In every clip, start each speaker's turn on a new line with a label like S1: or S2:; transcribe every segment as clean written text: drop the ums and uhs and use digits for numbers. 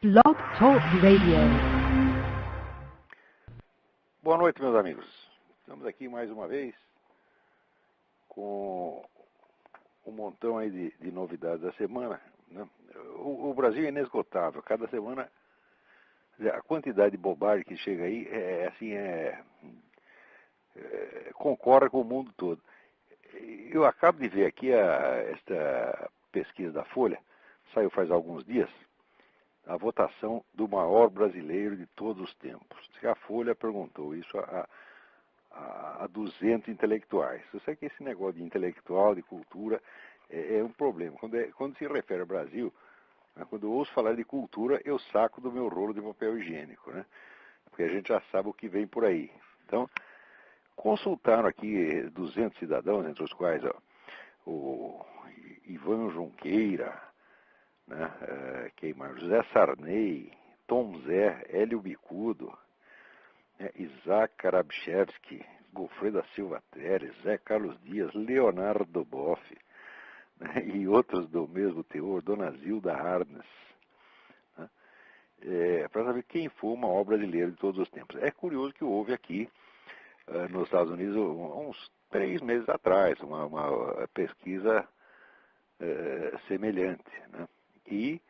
S1: Blog Talk Radio.
S2: Boa noite, meus amigos. Estamos aqui mais uma vez com um montão aí de novidades da semana, né? O Brasil é inesgotável. Cada semana a quantidade de bobagem que chega aí concorre com o mundo todo. Eu acabo de ver aqui esta pesquisa da Folha, saiu faz alguns dias, a votação do maior brasileiro de todos os tempos. A Folha perguntou isso a 200 intelectuais. Eu sei que esse negócio de intelectual, de cultura, é um problema. Quando se refere ao Brasil, quando eu ouço falar de cultura, eu saco do meu rolo de papel higiênico, né? Porque a gente já sabe o que vem por aí. Então, consultaram aqui 200 cidadãos, entre os quais o Ivan Junqueira, né? Quem mais? José Sarney, Tom Zé, Hélio Bicudo, Isaac Karabchevski, Godofredo da Silva Teres, Zé Carlos Dias, Leonardo Boff, né? E outros do mesmo teor, Dona Zilda Arnes, né? Para saber quem foi o maior brasileiro de todos os tempos. É curioso que houve aqui nos Estados Unidos, uns 3 meses atrás, uma pesquisa semelhante, né? E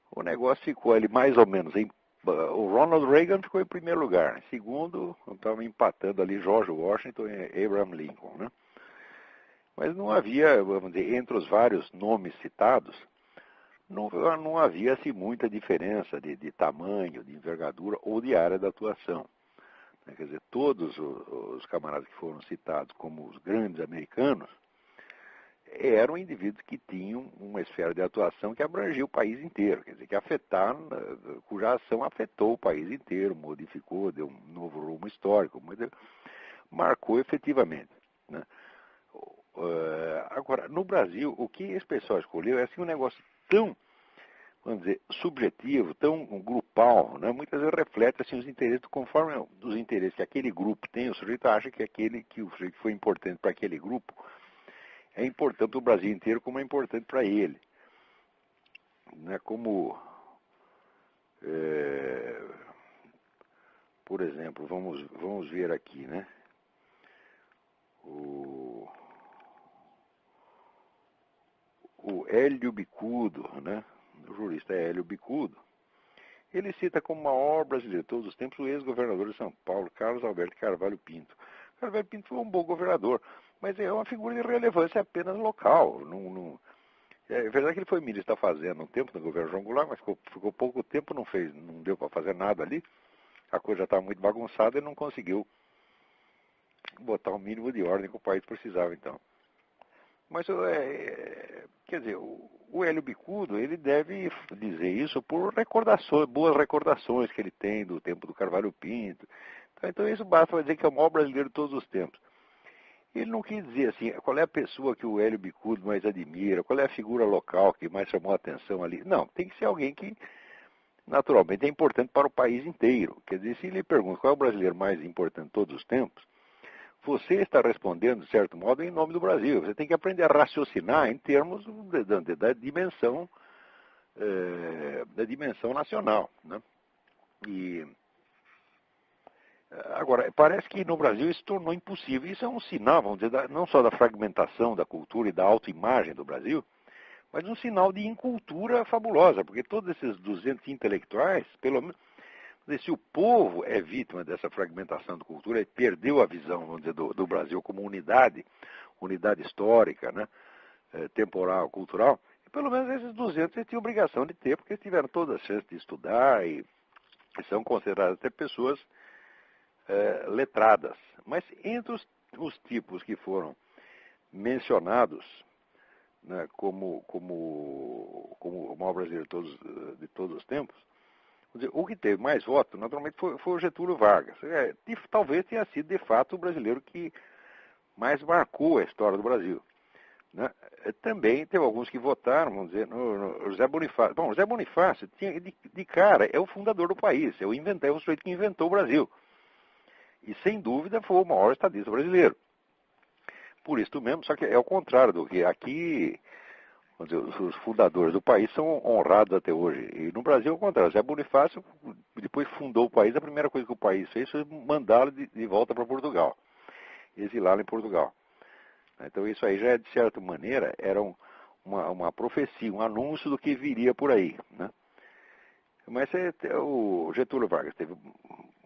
S2: o negócio ficou ali mais ou menos o Ronald Reagan ficou em primeiro lugar. Em segundo, estavam empatando ali George Washington e Abraham Lincoln, né? Mas não havia, vamos dizer, entre os vários nomes citados, não havia assim, muita diferença de tamanho, de envergadura ou de área de atuação. Quer dizer, todos os camaradas que foram citados como os grandes americanos eram indivíduos que tinham uma esfera de atuação que abrangia o país inteiro, quer dizer, cuja ação afetou o país inteiro, modificou, deu um novo rumo histórico, marcou efetivamente, né? Agora, no Brasil, o que esse pessoal escolheu é assim, um negócio tão, vamos dizer, subjetivo, tão grupal, né? Muitas vezes reflete assim, os interesses, conforme os interesses que aquele grupo tem, o sujeito acha que o sujeito que foi importante para aquele grupo é importante para o Brasil inteiro, como é importante para ele. Né? Como, por exemplo, vamos ver aqui, né? O Hélio Bicudo, né? O jurista Hélio Bicudo, ele cita como maior brasileiro de todos os tempos o ex-governador de São Paulo, Carlos Alberto Carvalho Pinto. Carlos Alberto Pinto foi um bom governador, mas é uma figura de relevância apenas local. É verdade que ele foi ministro da Fazenda um tempo no governo João Goulart, mas ficou pouco tempo, não deu para fazer nada ali. A coisa já estava muito bagunçada e não conseguiu botar o mínimo de ordem que o país precisava, então. Mas, quer dizer, o Hélio Bicudo, ele deve dizer isso por boas recordações que ele tem do tempo do Carvalho Pinto. Então isso basta para dizer que é o maior brasileiro de todos os tempos. Ele não quis dizer assim, qual é a pessoa que o Hélio Bicudo mais admira, qual é a figura local que mais chamou a atenção ali. Não, tem que ser alguém que, naturalmente, é importante para o país inteiro. Quer dizer, se ele pergunta qual é o brasileiro mais importante de todos os tempos, você está respondendo, de certo modo, em nome do Brasil. Você tem que aprender a raciocinar em termos da dimensão nacional, né? E agora, parece que no Brasil isso tornou impossível. Isso é um sinal, vamos dizer, não só da fragmentação da cultura e da autoimagem do Brasil, mas um sinal de incultura fabulosa, porque todos esses 200 intelectuais, pelo menos, se o povo é vítima dessa fragmentação da cultura e perdeu a visão, vamos dizer, do Brasil como unidade histórica, né, temporal, cultural, pelo menos esses 200 eles tinham obrigação de ter, porque eles tiveram todas as chances de estudar e são consideradas até pessoas letradas. Mas entre os tipos que foram mencionados, né, como o maior brasileiro de todos os tempos, o que teve mais votos, naturalmente, foi o Getúlio Vargas. Talvez tenha sido, de fato, o brasileiro que mais marcou a história do Brasil. Né? Também teve alguns que votaram, vamos dizer, no José Bonifácio. Bom, José Bonifácio, de cara, é o fundador do país, é o sujeito que inventou o Brasil. E, sem dúvida, foi o maior estadista brasileiro. Por isso mesmo, só que é o contrário do que aqui. vamos dizer, os fundadores do país são honrados até hoje. E no Brasil, ao contrário, Zé Bonifácio, depois que fundou o país, a primeira coisa que o país fez foi mandá-lo de volta para Portugal, exilá-lo em Portugal. Então isso aí já, de certa maneira, era uma profecia, um anúncio do que viria por aí, né? Mas o Getúlio Vargas teve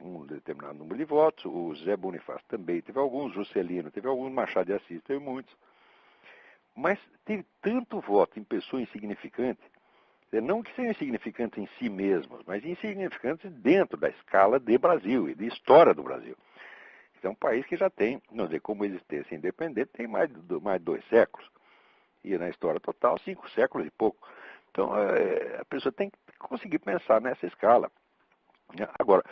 S2: um determinado número de votos, o Zé Bonifácio também teve alguns, Juscelino teve alguns, Machado de Assis teve muitos. Mas teve tanto voto em pessoa insignificante, não que sejam insignificantes em si mesmos, mas insignificantes dentro da escala de Brasil e de história do Brasil. É um país que já tem, não dizer, como existência independente, tem mais de 2 séculos. E na história total, 5 séculos e pouco. Então, a pessoa tem que conseguir pensar nessa escala. Agora,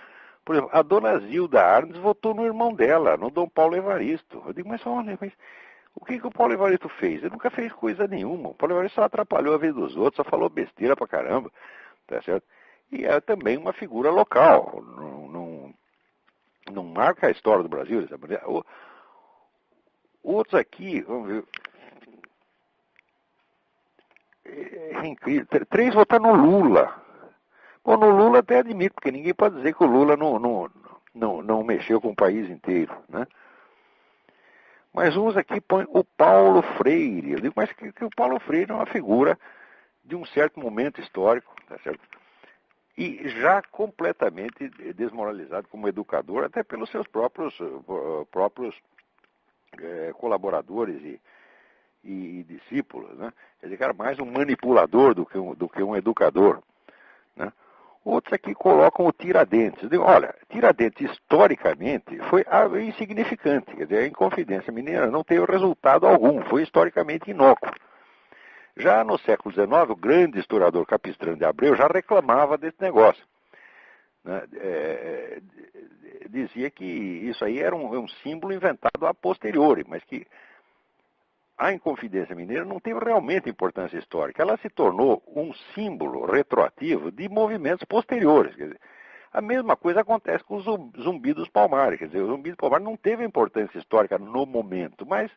S2: por exemplo, a dona Zilda Arnes votou no irmão dela, no Dom Paulo Evaristo. Eu digo, mas olha, o que o Paulo Evaristo fez? Ele nunca fez coisa nenhuma. O Paulo Evaristo só atrapalhou a vida dos outros, só falou besteira pra caramba. Tá certo? E é também uma figura local. Não marca a história do Brasil dessa maneira. Outros aqui, vamos ver. É incrível. 3 votaram no Lula. Bom, no Lula até admito, porque ninguém pode dizer que o Lula não mexeu com o país inteiro, né? Mas uns aqui põem o Paulo Freire. Eu digo, mas que o Paulo Freire é uma figura de um certo momento histórico, tá certo? E já completamente desmoralizado como educador, até pelos seus próprios colaboradores e discípulos, né? Quer dizer, que era mais um manipulador do que um educador, né? Outros aqui colocam o Tiradentes. Eu digo, olha, Tiradentes historicamente foi insignificante, quer dizer, a Inconfidência Mineira não teve resultado algum, foi historicamente inócuo. Já no século XIX, o grande historiador Capistrano de Abreu já reclamava desse negócio, né? Dizia que isso aí era um símbolo inventado a posteriori, mas que a Inconfidência Mineira não teve realmente importância histórica. Ela se tornou um símbolo retroativo de movimentos posteriores. Quer dizer, a mesma coisa acontece com o Zumbi dos Palmares. Quer dizer, o Zumbi dos Palmares não teve importância histórica no momento, mas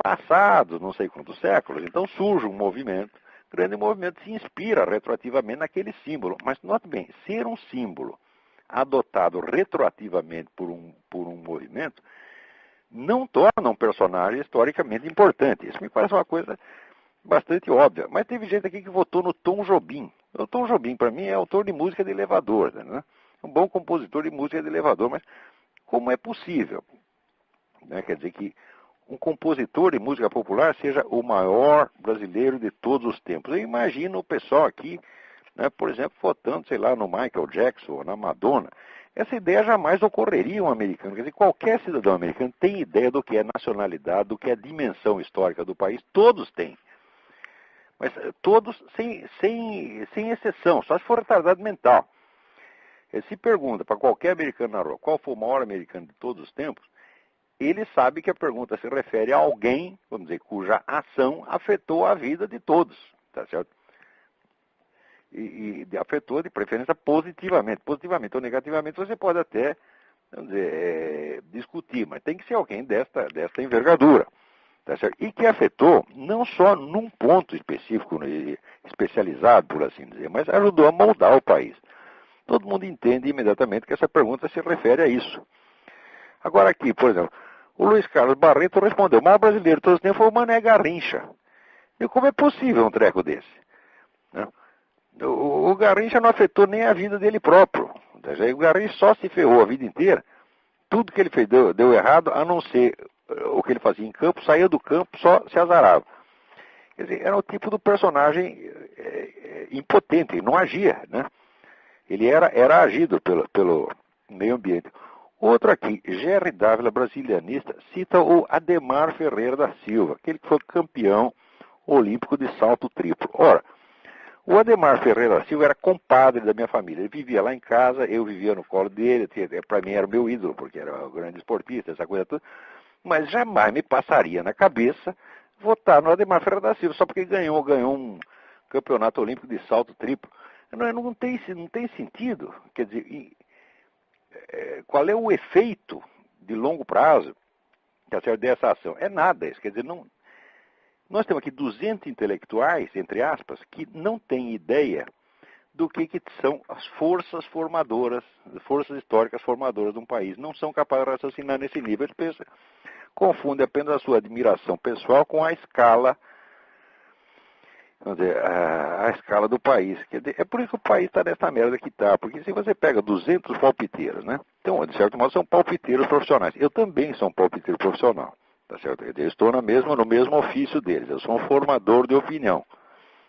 S2: passados não sei quantos séculos, então surge um movimento, grande movimento se inspira retroativamente naquele símbolo. Mas note bem, ser um símbolo adotado retroativamente por um movimento não torna um personagem historicamente importante. Isso me parece uma coisa bastante óbvia. Mas teve gente aqui que votou no Tom Jobim. O Tom Jobim, para mim, é autor de música de elevador, né? Um bom compositor de música de elevador, mas como é possível, né? Quer dizer que um compositor de música popular seja o maior brasileiro de todos os tempos. Eu imagino o pessoal aqui, né, por exemplo, votando, sei lá, no Michael Jackson ou na Madonna. Essa ideia jamais ocorreria um americano. Quer dizer, qualquer cidadão americano tem ideia do que é nacionalidade, do que é dimensão histórica do país. Todos têm. Mas todos sem exceção, só se for retardado mental. Se pergunta para qualquer americano na rua qual foi o maior americano de todos os tempos, ele sabe que a pergunta se refere a alguém, vamos dizer, cuja ação afetou a vida de todos, tá certo? E afetou de preferência positivamente. Positivamente ou negativamente você pode até, vamos dizer, discutir, mas tem que ser alguém desta envergadura, tá certo? E que afetou não só num ponto específico, especializado, por assim dizer, mas ajudou a moldar o país. Todo mundo entende imediatamente que essa pergunta se refere a isso. Agora aqui, por exemplo, o Luiz Carlos Barreto respondeu, o maior brasileiro de todos os tempos foi o Mané Garrincha. E como é possível um treco desse? Né? O Garrincha não afetou nem a vida dele próprio. O Garrincha só se ferrou a vida inteira. Tudo que ele fez deu errado, a não ser o que ele fazia em campo, saía do campo, só se azarava. Quer dizer, era o tipo do personagem impotente, ele não agia, né? Ele era agido pelo meio ambiente. Outro aqui, Gerry Dávila, brasilianista, cita o Ademar Ferreira da Silva, aquele que foi campeão olímpico de salto triplo. Ora, o Ademar Ferreira da Silva era compadre da minha família. Ele vivia lá em casa, eu vivia no colo dele, para mim era o meu ídolo, porque era um grande esportista, essa coisa toda. Mas jamais me passaria na cabeça votar no Ademar Ferreira da Silva, só porque ganhou um campeonato olímpico de salto triplo. Não tem sentido. Quer dizer, qual é o efeito de longo prazo dessa ação? É nada isso. Quer dizer, não, Nós temos aqui 200 intelectuais, entre aspas, que não têm ideia do que são as forças formadoras, forças históricas formadoras de um país. Não são capazes de raciocinar nesse nível. Eles pensam, confundem apenas a sua admiração pessoal com a escala, vamos dizer, a escala do país. Quer dizer, é por isso que o país está nessa merda que está. Porque se você pega 200 palpiteiros, né? Então, de certo modo, são palpiteiros profissionais. Eu também sou um palpiteiro profissional. Tá certo? Eu estou no mesmo ofício deles. Eu sou um formador de opinião.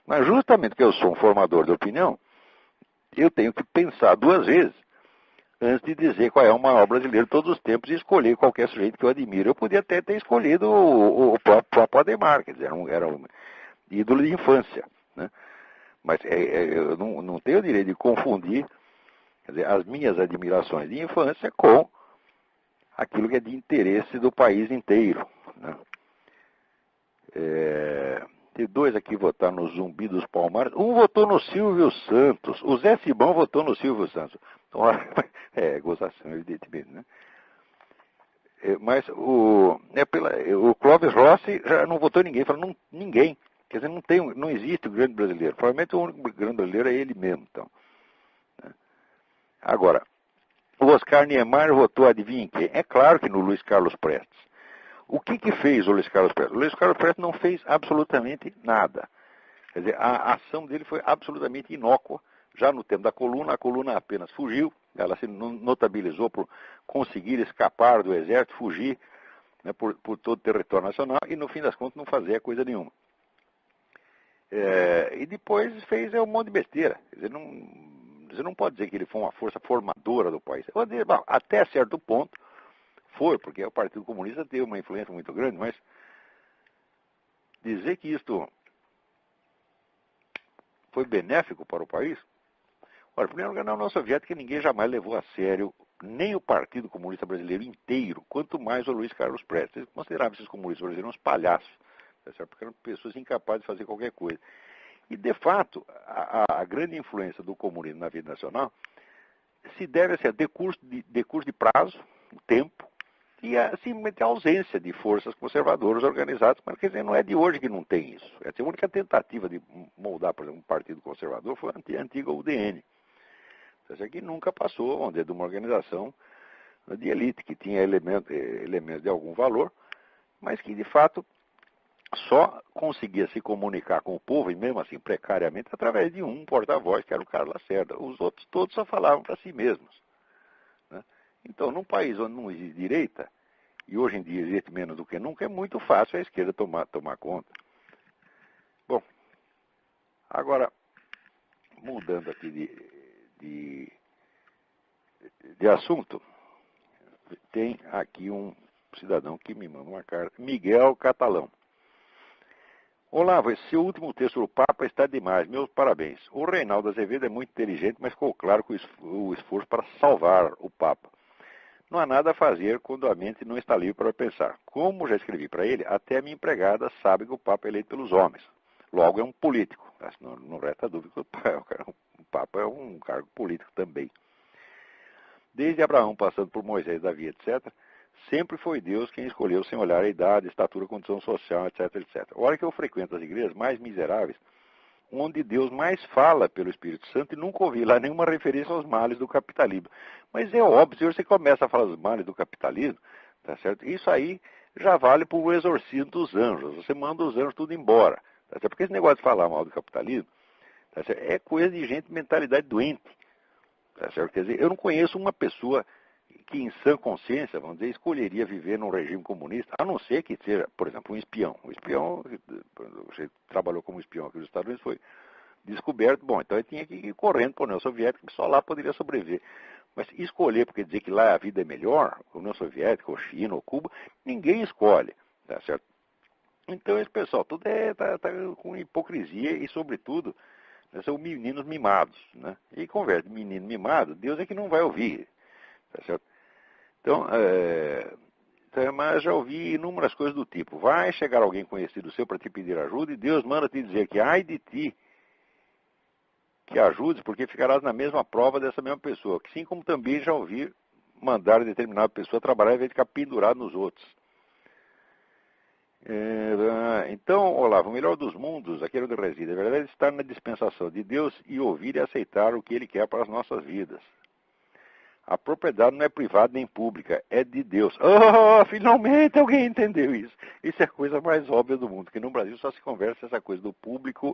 S2: Mas justamente porque eu sou um formador de opinião, eu tenho que pensar duas vezes antes de dizer qual é o maior brasileiro de todos os tempos e escolher qualquer sujeito que eu admiro. Eu podia até ter escolhido o próprio Ademar, quer dizer, era um ídolo de infância. Né? Mas eu não tenho o direito de confundir, quer dizer, as minhas admirações de infância com aquilo que é de interesse do país inteiro. Né? Tem dois aqui votaram no Zumbi dos Palmares. Um votou no Silvio Santos. O Zé Simão votou no Silvio Santos. Gozação, evidentemente, né? Mas o Clóvis Rossi já não votou em ninguém. Falou, ninguém. Quer dizer, não existe o grande brasileiro. Provavelmente o único grande brasileiro é ele mesmo. Então, né? Agora, o Oscar Niemeyer votou, adivinha em quem? É claro que no Luiz Carlos Prestes. O que fez o Luiz Carlos Prestes? O Luiz Carlos Prestes não fez absolutamente nada. Quer dizer, a ação dele foi absolutamente inócua. Já no tempo da coluna, a coluna apenas fugiu. Ela se notabilizou por conseguir escapar do exército, fugir, né, por todo o território nacional e, no fim das contas, não fazer coisa nenhuma. E depois fez um monte de besteira. Quer dizer, você não pode dizer que ele foi uma força formadora do país. Eu vou dizer, bom, até certo ponto, foi, porque o Partido Comunista teve uma influência muito grande, mas dizer que isto foi benéfico para o país? Olha, em primeiro lugar, na União Soviética ninguém jamais levou a sério nem o Partido Comunista Brasileiro inteiro, quanto mais o Luiz Carlos Prestes. Eles consideravam esses comunistas brasileiros uns palhaços, porque eram pessoas incapazes de fazer qualquer coisa. E, de fato, a grande influência do comunismo na vida nacional se deve a decurso de prazo, tempo, e simplesmente a ausência de forças conservadoras organizadas. Mas, quer dizer, não é de hoje que não tem isso. A única tentativa de moldar, por exemplo, um partido conservador foi a antiga UDN. Isso que nunca passou, vamos dizer, de uma organização de elite, que tinha elementos de algum valor, mas que, de fato, só conseguia se comunicar com o povo, e mesmo assim precariamente, através de um porta-voz, que era o Carlos Lacerda. Os outros todos só falavam para si mesmos. Né? Então, num país onde não existe direita, e hoje em dia existe menos do que nunca, é muito fácil a esquerda tomar conta. Bom, agora, mudando aqui de assunto, tem aqui um cidadão que me manda uma carta, Miguel Catalão. Olá, esse último texto do Papa está demais, meus parabéns. O Reinaldo Azevedo é muito inteligente, mas ficou claro com o esforço para salvar o Papa. Não há nada a fazer quando a mente não está livre para pensar. Como já escrevi para ele, até a minha empregada sabe que o Papa é eleito pelos homens. Logo é um político. Não resta dúvida que o Papa é um cargo político também. Desde Abraão, passando por Moisés, Davi, etc., sempre foi Deus quem escolheu sem olhar a idade, estatura, condição social, etc., etc. A hora que eu frequento as igrejas mais miseráveis, onde Deus mais fala pelo Espírito Santo, e nunca ouvi lá nenhuma referência aos males do capitalismo. Mas é óbvio, se você começa a falar dos males do capitalismo, tá certo? Isso aí já vale para o exorcismo dos anjos. Você manda os anjos tudo embora. Tá certo? Porque esse negócio de falar mal do capitalismo, tá certo? É coisa de gente de mentalidade doente. Tá certo? Quer dizer, eu não conheço uma pessoa que em sã consciência, vamos dizer, escolheria viver num regime comunista, a não ser que seja, por exemplo, um espião. Um espião, você trabalhou como espião aqui nos Estados Unidos, foi descoberto, bom, então ele tinha que ir correndo para a União Soviética, que só lá poderia sobreviver. Mas escolher, porque dizer que lá a vida é melhor, União Soviética, ou China, ou Cuba, ninguém escolhe, tá certo? Então esse pessoal, tudo tá com hipocrisia e, sobretudo, são meninos mimados, né? E conversa de menino mimado, Deus é que não vai ouvir, tá certo? Então, mas já ouvi inúmeras coisas do tipo, vai chegar alguém conhecido seu para te pedir ajuda e Deus manda te dizer que ai de ti que ajudes, porque ficarás na mesma prova dessa mesma pessoa. Assim como também já ouvi mandar determinada pessoa trabalhar em vez de ficar pendurado nos outros. Então, Olavo, o melhor dos mundos, aquele onde reside, a verdade é estar na dispensação de Deus e ouvir e aceitar o que Ele quer para as nossas vidas. A propriedade não é privada nem pública, é de Deus. Oh, finalmente alguém entendeu isso. Isso é a coisa mais óbvia do mundo, que no Brasil só se conversa essa coisa do público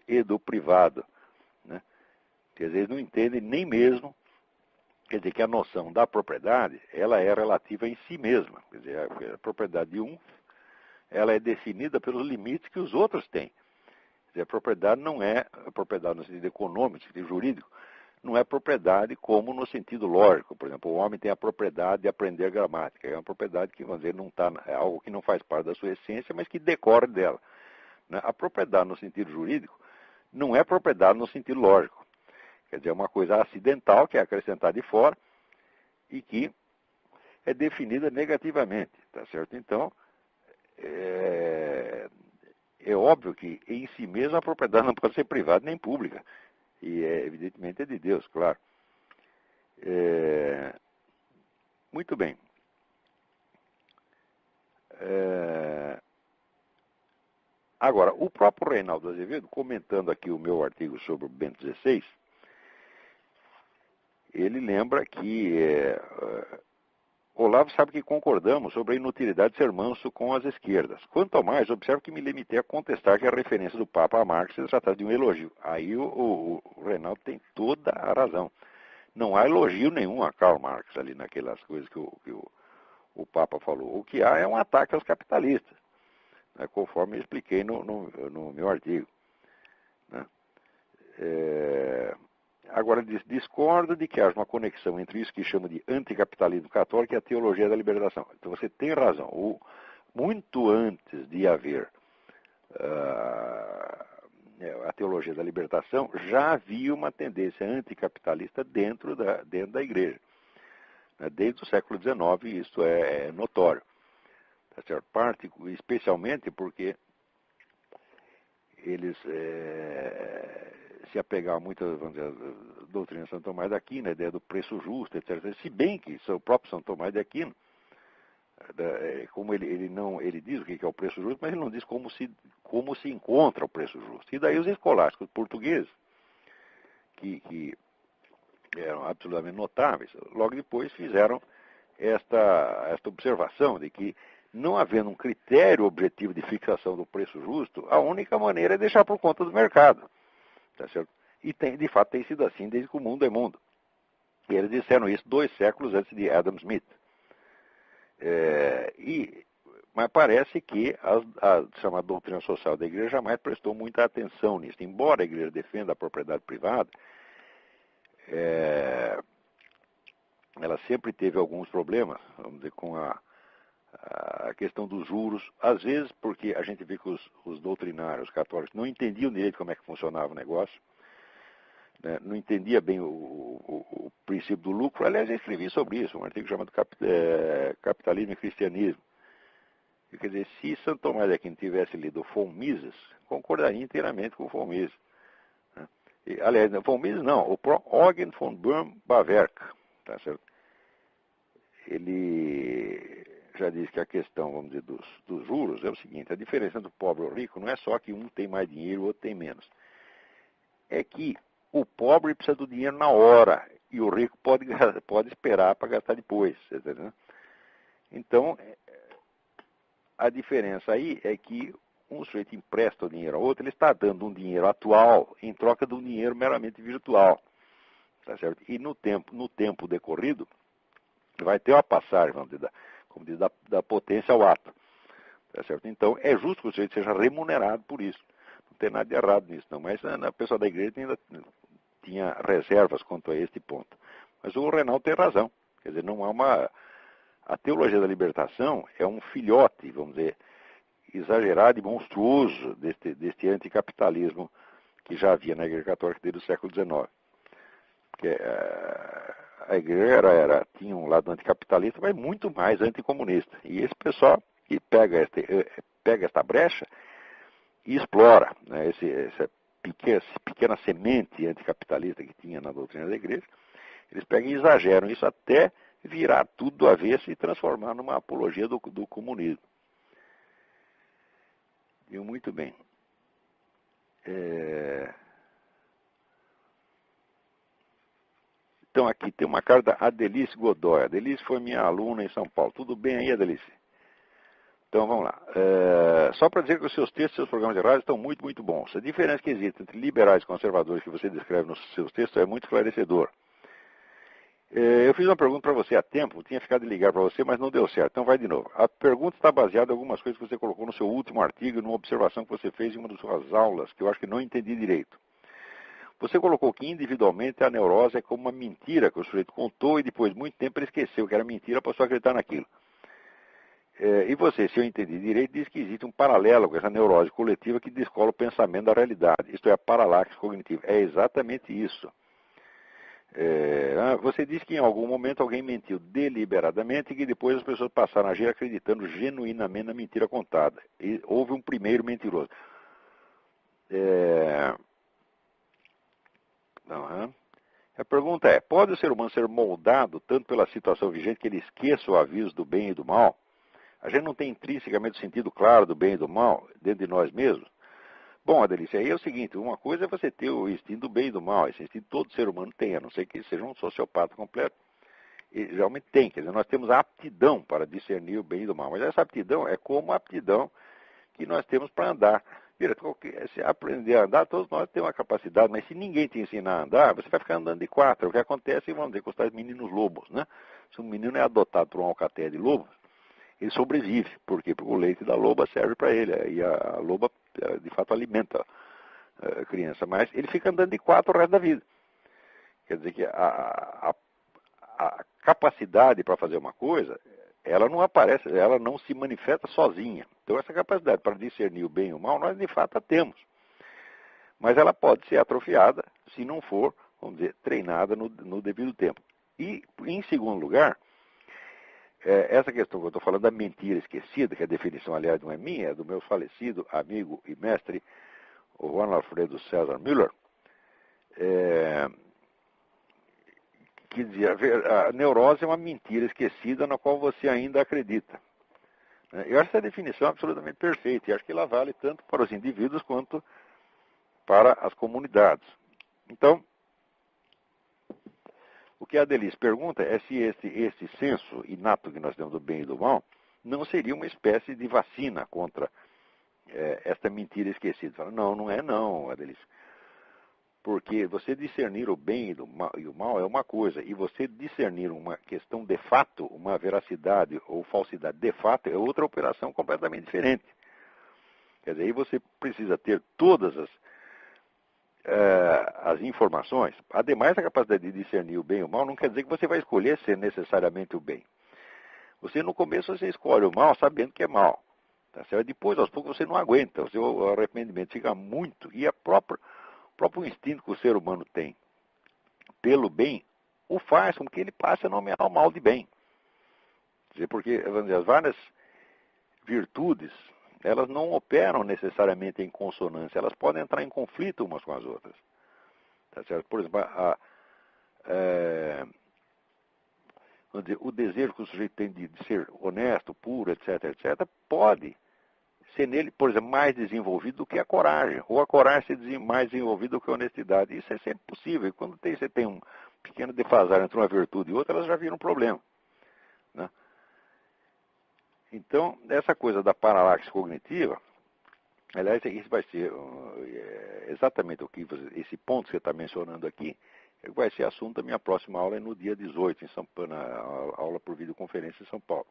S2: e do privado, né? Quer dizer, eles não entendem nem mesmo, quer dizer, que a noção da propriedade, ela é relativa em si mesma. Quer dizer, a propriedade de um, ela é definida pelos limites que os outros têm. Quer dizer, a propriedade não é a propriedade no sentido econômico, no sentido jurídico, não é propriedade como no sentido lógico. Por exemplo, o homem tem a propriedade de aprender gramática. É uma propriedade que, vamos dizer, não tá, é algo que não faz parte da sua essência, mas que decorre dela, né? A propriedade no sentido jurídico não é propriedade no sentido lógico. Quer dizer, é uma coisa acidental que é acrescentada de fora e que é definida negativamente, tá certo? Então, é óbvio que em si mesma a propriedade não pode ser privada nem pública. E evidentemente é de Deus, claro. Muito bem. Agora, o próprio Reinaldo Azevedo, comentando aqui o meu artigo sobre o Bento XVI, ele lembra que Olavo sabe que concordamos sobre a inutilidade de ser manso com as esquerdas. Quanto ao mais, observo que me limitei a contestar que a referência do Papa a Marx se trata de um elogio. Aí o Reinaldo tem toda a razão. Não há elogio nenhum a Karl Marx ali naquelas coisas que o Papa falou. O que há é um ataque aos capitalistas, né, conforme eu expliquei no meu artigo, né? Agora, discordo de que haja uma conexão entre isso que chama de anticapitalismo católico e a teologia da libertação. Então você tem razão. Muito antes de haver a teologia da libertação, já havia uma tendência anticapitalista dentro da igreja. Desde o século XIX isso é notório. Tá certo? Especialmente porque eles se apegavam muito à doutrina de São Tomás de Aquino, a ideia do preço justo, etc. Se bem que o próprio São Tomás de Aquino, como ele diz o que é o preço justo, mas ele não diz como se encontra o preço justo. E daí os escolásticos portugueses, que eram absolutamente notáveis, logo depois fizeram esta observação de que, não havendo um critério objetivo de fixação do preço justo, a única maneira é deixar por conta do mercado. Tá certo? E de fato tem sido assim desde que o mundo é mundo. E eles disseram isso 2 séculos antes de Adam Smith. Mas parece que a chamada doutrina social da igreja jamais prestou muita atenção nisso. Embora a igreja defenda a propriedade privada, ela sempre teve alguns problemas, vamos dizer, com a questão dos juros, às vezes porque a gente vê que os doutrinários católicos não entendiam direito como é que funcionava o negócio, né? Não entendia bem o princípio do lucro. Aliás, eu escrevi sobre isso, um artigo chamado Capitalismo e Cristianismo. Quer dizer, se Santo Tomás de Aquino tivesse lido von Mises, concordaria inteiramente com von Mises, né? Aliás, von Mises não, o Eugen von Böhm-Bawerk, tá certo? Ele já diz que a questão, vamos dizer, dos juros é o seguinte: a diferença do pobre e o rico não é só que um tem mais dinheiro e o outro tem menos. É que o pobre precisa do dinheiro na hora e o rico pode esperar para gastar depois. Entendeu? Então, a diferença aí é que um sujeito empresta o dinheiro ao outro, ele está dando um dinheiro atual em troca de um dinheiro meramente virtual. Tá certo? E no tempo decorrido, vai ter uma passagem, vamos dizer, como diz, da potência ao ato. Tá certo? Então, é justo que o sujeito seja remunerado por isso. Não tem nada de errado nisso, não. Mas a pessoa da igreja ainda tinha reservas quanto a este ponto. Mas o Reinaldo tem razão. Quer dizer, não há uma... A teologia da libertação é um filhote, vamos dizer, exagerado e monstruoso deste anticapitalismo que já havia na Igreja Católica desde o século XIX. Porque a igreja tinha um lado anticapitalista, mas muito mais anticomunista. E esse pessoal que pega esta brecha e explora, né, essa pequena semente anticapitalista que tinha na doutrina da igreja, eles pegam e exageram isso até virar tudo do avesso e transformar numa apologia do comunismo. Viu? Muito bem. Então aqui tem uma carta da Adelice Godoy. Adelice foi minha aluna em São Paulo. Tudo bem aí, Adelice? Então vamos lá. Só para dizer que os seus textos e seus programas de rádio estão muito, muito bons. A diferença que existe entre liberais e conservadores que você descreve nos seus textos é muito esclarecedor. Eu fiz uma pergunta para você há tempo, tinha ficado de ligar para você, mas não deu certo. Então vai de novo. A pergunta está baseada em algumas coisas que você colocou no seu último artigo e numa observação que você fez em uma das suas aulas, que eu acho que não entendi direito. Você colocou que individualmente a neurose é como uma mentira que o sujeito contou e depois de muito tempo ele esqueceu que era mentira, passou a acreditar naquilo. E você, se eu entendi direito, diz que existe um paralelo com essa neurose coletiva que descola o pensamento da realidade. Isto é, a paralaxe cognitiva. É exatamente isso. Você disse que em algum momento alguém mentiu deliberadamente e que depois as pessoas passaram a agir acreditando genuinamente na mentira contada. E houve um primeiro mentiroso. A pergunta é, pode o ser humano ser moldado tanto pela situação vigente que ele esqueça o aviso do bem e do mal? A gente não tem intrinsecamente o sentido claro do bem e do mal dentro de nós mesmos? Bom, Adelice, aí é o seguinte, uma coisa é você ter o instinto do bem e do mal, esse instinto todo ser humano tem, a não ser que seja um sociopata completo. E geralmente tem, quer dizer, nós temos a aptidão para discernir o bem e do mal, mas essa aptidão é como a aptidão que nós temos para andar. Vira, se aprender a andar, todos nós temos uma capacidade, mas se ninguém te ensinar a andar, você vai ficar andando de quatro. O que acontece, vamos dizer, com os tais meninos lobos, né? Se um menino é adotado por um alcateia de lobos, ele sobrevive. Por quê? Porque o leite da loba serve para ele. E a loba, de fato, alimenta a criança. Mas ele fica andando de quatro o resto da vida. Quer dizer que a capacidade para fazer uma coisa, ela não aparece, ela não se manifesta sozinha. Então, essa capacidade para discernir o bem e o mal, nós de fato a temos. Mas ela pode ser atrofiada se não for, vamos dizer, treinada no devido tempo. E, em segundo lugar, essa questão que eu estou falando da mentira esquecida, que a definição, aliás, não é minha, é do meu falecido amigo e mestre, o Juan Alfredo César Müller, que dizia, a neurose é uma mentira esquecida na qual você ainda acredita. Eu acho essa definição absolutamente perfeita, e acho que ela vale tanto para os indivíduos quanto para as comunidades. Então, o que a Adelice pergunta é se esse senso inato que nós temos do bem e do mal não seria uma espécie de vacina contra esta mentira esquecida. Fala, não é não, Adelice. Porque você discernir o bem e o mal é uma coisa, e você discernir uma questão de fato, uma veracidade ou falsidade de fato, é outra operação completamente diferente. Quer dizer, aí você precisa ter todas as informações. Ademais, a capacidade de discernir o bem e o mal não quer dizer que você vai escolher ser necessariamente o bem. No começo, você escolhe o mal sabendo que é mal. Tá certo? Depois, aos poucos, você não aguenta. O seu arrependimento fica muito. E o próprio instinto que o ser humano tem pelo bem o faz com que ele passe a nomear o mal de bem. Quer dizer, porque, vamos dizer, as várias virtudes, elas não operam necessariamente em consonância. Elas podem entrar em conflito umas com as outras. Tá certo? Por exemplo, vamos dizer, o desejo que o sujeito tem de ser honesto, puro, etc., pode ser nele, por exemplo, mais desenvolvido do que a coragem, ou a coragem ser mais desenvolvida do que a honestidade. Isso é sempre possível. E quando você tem um pequeno defasar entre uma virtude e outra, elas já viram um problema. Né? Então, essa coisa da paralaxe cognitiva, aliás, isso vai ser exatamente esse ponto que você está mencionando aqui, vai ser assunto da minha próxima aula no dia 18, na aula por videoconferência em São Paulo.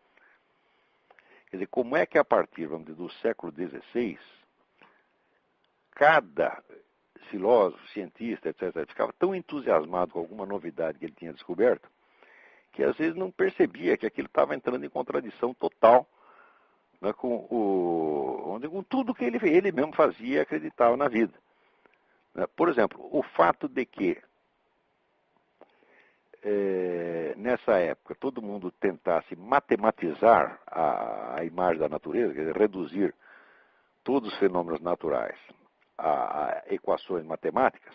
S2: Quer dizer, como é que a partir, vamos dizer, do século XVI, cada filósofo, cientista, etc., ficava tão entusiasmado com alguma novidade que ele tinha descoberto, que às vezes não percebia que aquilo estava entrando em contradição total, né, com tudo que ele mesmo fazia e acreditava na vida. Por exemplo, o fato de que nessa época todo mundo tentasse matematizar a imagem da natureza, quer dizer, reduzir todos os fenômenos naturais a equações matemáticas,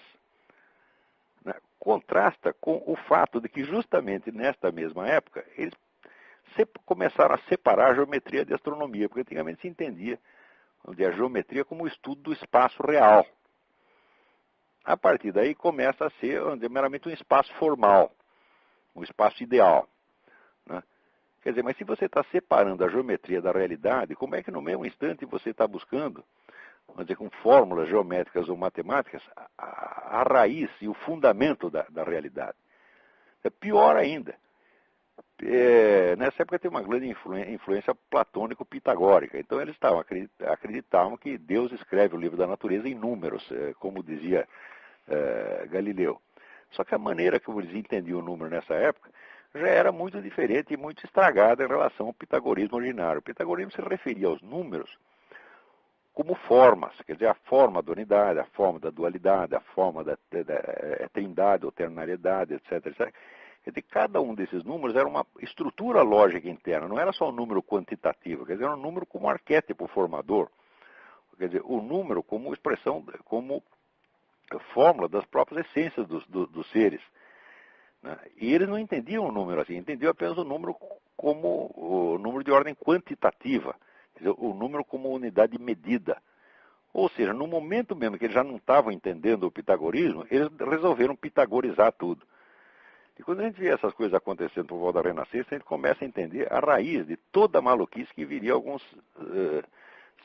S2: né, contrasta com o fato de que justamente nesta mesma época eles começaram a separar a geometria de astronomia, porque antigamente se entendia onde a geometria como o estudo do espaço real. A partir daí começa a ser meramente um espaço formal, um espaço ideal, né? Quer dizer, mas se você está separando a geometria da realidade, como é que no mesmo instante você está buscando, vamos dizer, com fórmulas geométricas ou matemáticas, a raiz e o fundamento da realidade? É pior ainda. Nessa época tem uma grande influência platônico-pitagórica. Então eles acreditavam que Deus escreve o livro da natureza em números, como dizia Galileu. Só que a maneira como eles entendiam o número nessa época já era muito diferente e muito estragada em relação ao pitagorismo originário. O pitagorismo se referia aos números como formas, quer dizer, a forma da unidade, a forma da dualidade, a forma da trindade ou ternariedade, etc, etc. Quer dizer, cada um desses números era uma estrutura lógica interna, não era só um número quantitativo, quer dizer, era um número como arquétipo formador, quer dizer, o número como expressão, como fórmula das próprias essências dos seres, né? E eles não entendiam o número assim, entendiam apenas o número como o número de ordem quantitativa, quer dizer, o número como unidade de medida. Ou seja, no momento mesmo que eles já não estavam entendendo o pitagorismo, eles resolveram pitagorizar tudo. E quando a gente vê essas coisas acontecendo por volta da Renascença, a gente começa a entender a raiz de toda a maluquice que viria alguns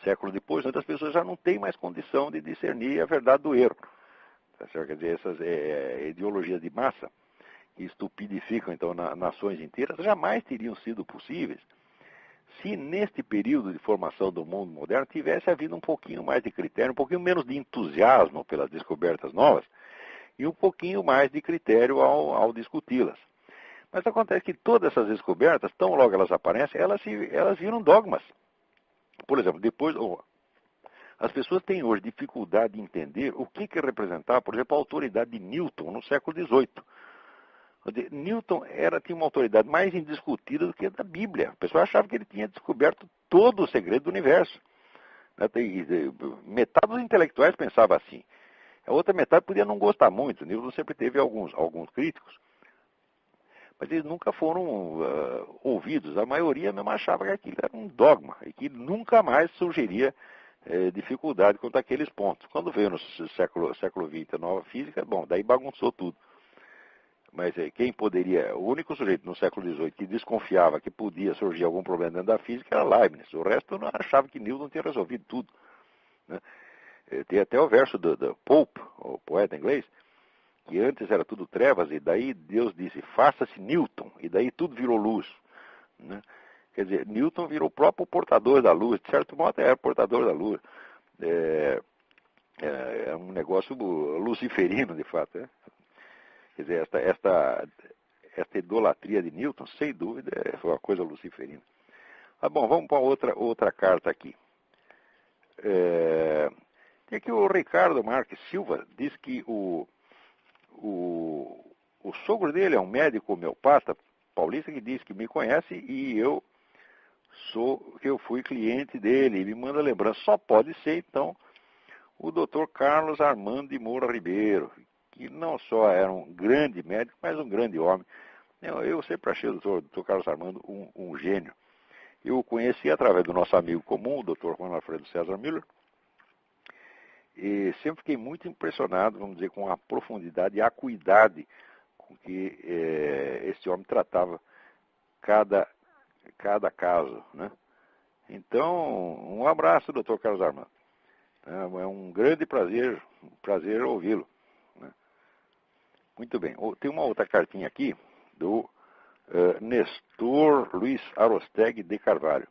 S2: séculos depois, onde as pessoas já não têm mais condição de discernir a verdade do erro. Tá certo? Quer dizer, essas ideologias de massa que estupidificam então nações inteiras jamais teriam sido possíveis se neste período de formação do mundo moderno tivesse havido um pouquinho mais de critério, um pouquinho menos de entusiasmo pelas descobertas novas e um pouquinho mais de critério ao discuti-las. Mas acontece que todas essas descobertas, tão logo elas aparecem, elas viram dogmas. Por exemplo, depois, as pessoas têm hoje dificuldade de entender o que representava, por exemplo, a autoridade de Newton no século XVIII. Newton tinha uma autoridade mais indiscutida do que a da Bíblia. A pessoa achava que ele tinha descoberto todo o segredo do universo. Metade dos intelectuais pensava assim. A outra metade podia não gostar muito. Newton sempre teve alguns críticos, mas eles nunca foram ouvidos. A maioria mesmo achava que aquilo era um dogma e que nunca mais surgiria dificuldade quanto àqueles pontos. Quando veio no século XX a nova física, bom, daí bagunçou tudo. Mas quem poderia, o único sujeito no século XVIII que desconfiava que podia surgir algum problema dentro da física era Leibniz. O resto não achava que Newton tinha resolvido tudo, né? Tem até o verso do Pope, o poeta inglês, que antes era tudo trevas, e daí Deus disse, faça-se Newton, e daí tudo virou luz, né? Quer dizer, Newton virou o próprio portador da luz, de certo modo era portador da luz. É um negócio luciferino, de fato, né? Quer dizer, esta idolatria de Newton, sem dúvida, foi uma coisa luciferina. Ah, bom, vamos para outra carta aqui. Tem aqui o Ricardo Marques Silva, diz que o sogro dele é um médico homeopata paulista que diz que me conhece e eu fui cliente dele, e me manda lembrança. Só pode ser, então, o Dr. Carlos Armando de Moura Ribeiro, que não só era um grande médico, mas um grande homem. Eu sempre achei o Dr. Carlos Armando um gênio. Eu o conheci através do nosso amigo comum, o Dr. Juan Alfredo César Müller, e sempre fiquei muito impressionado, vamos dizer, com a profundidade e a acuidade com que esse homem tratava cada caso, né? Então, um abraço, Dr. Carlos Armando. É um grande prazer ouvi-lo, né? Muito bem. Tem uma outra cartinha aqui do Nestor Luiz Arosteg de Carvalho.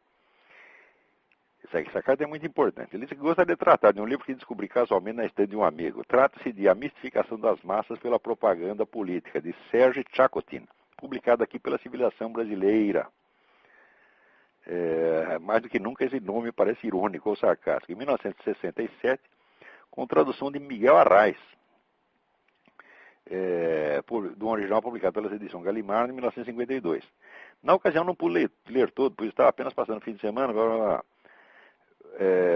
S2: Essa carta é muito importante. Ele disse que gostaria de tratar de um livro que descobri casualmente na estante de um amigo. Trata-se de A Mistificação das Massas pela Propaganda Política, de Serge Chacotin, publicado aqui pela Civilização Brasileira. Mais do que nunca esse nome parece irônico ou sarcástico. Em 1967, com tradução de Miguel Arraes, do original publicado pela edição Gallimard em 1952. Na ocasião não pude ler todo, pois estava apenas passando o fim de semana.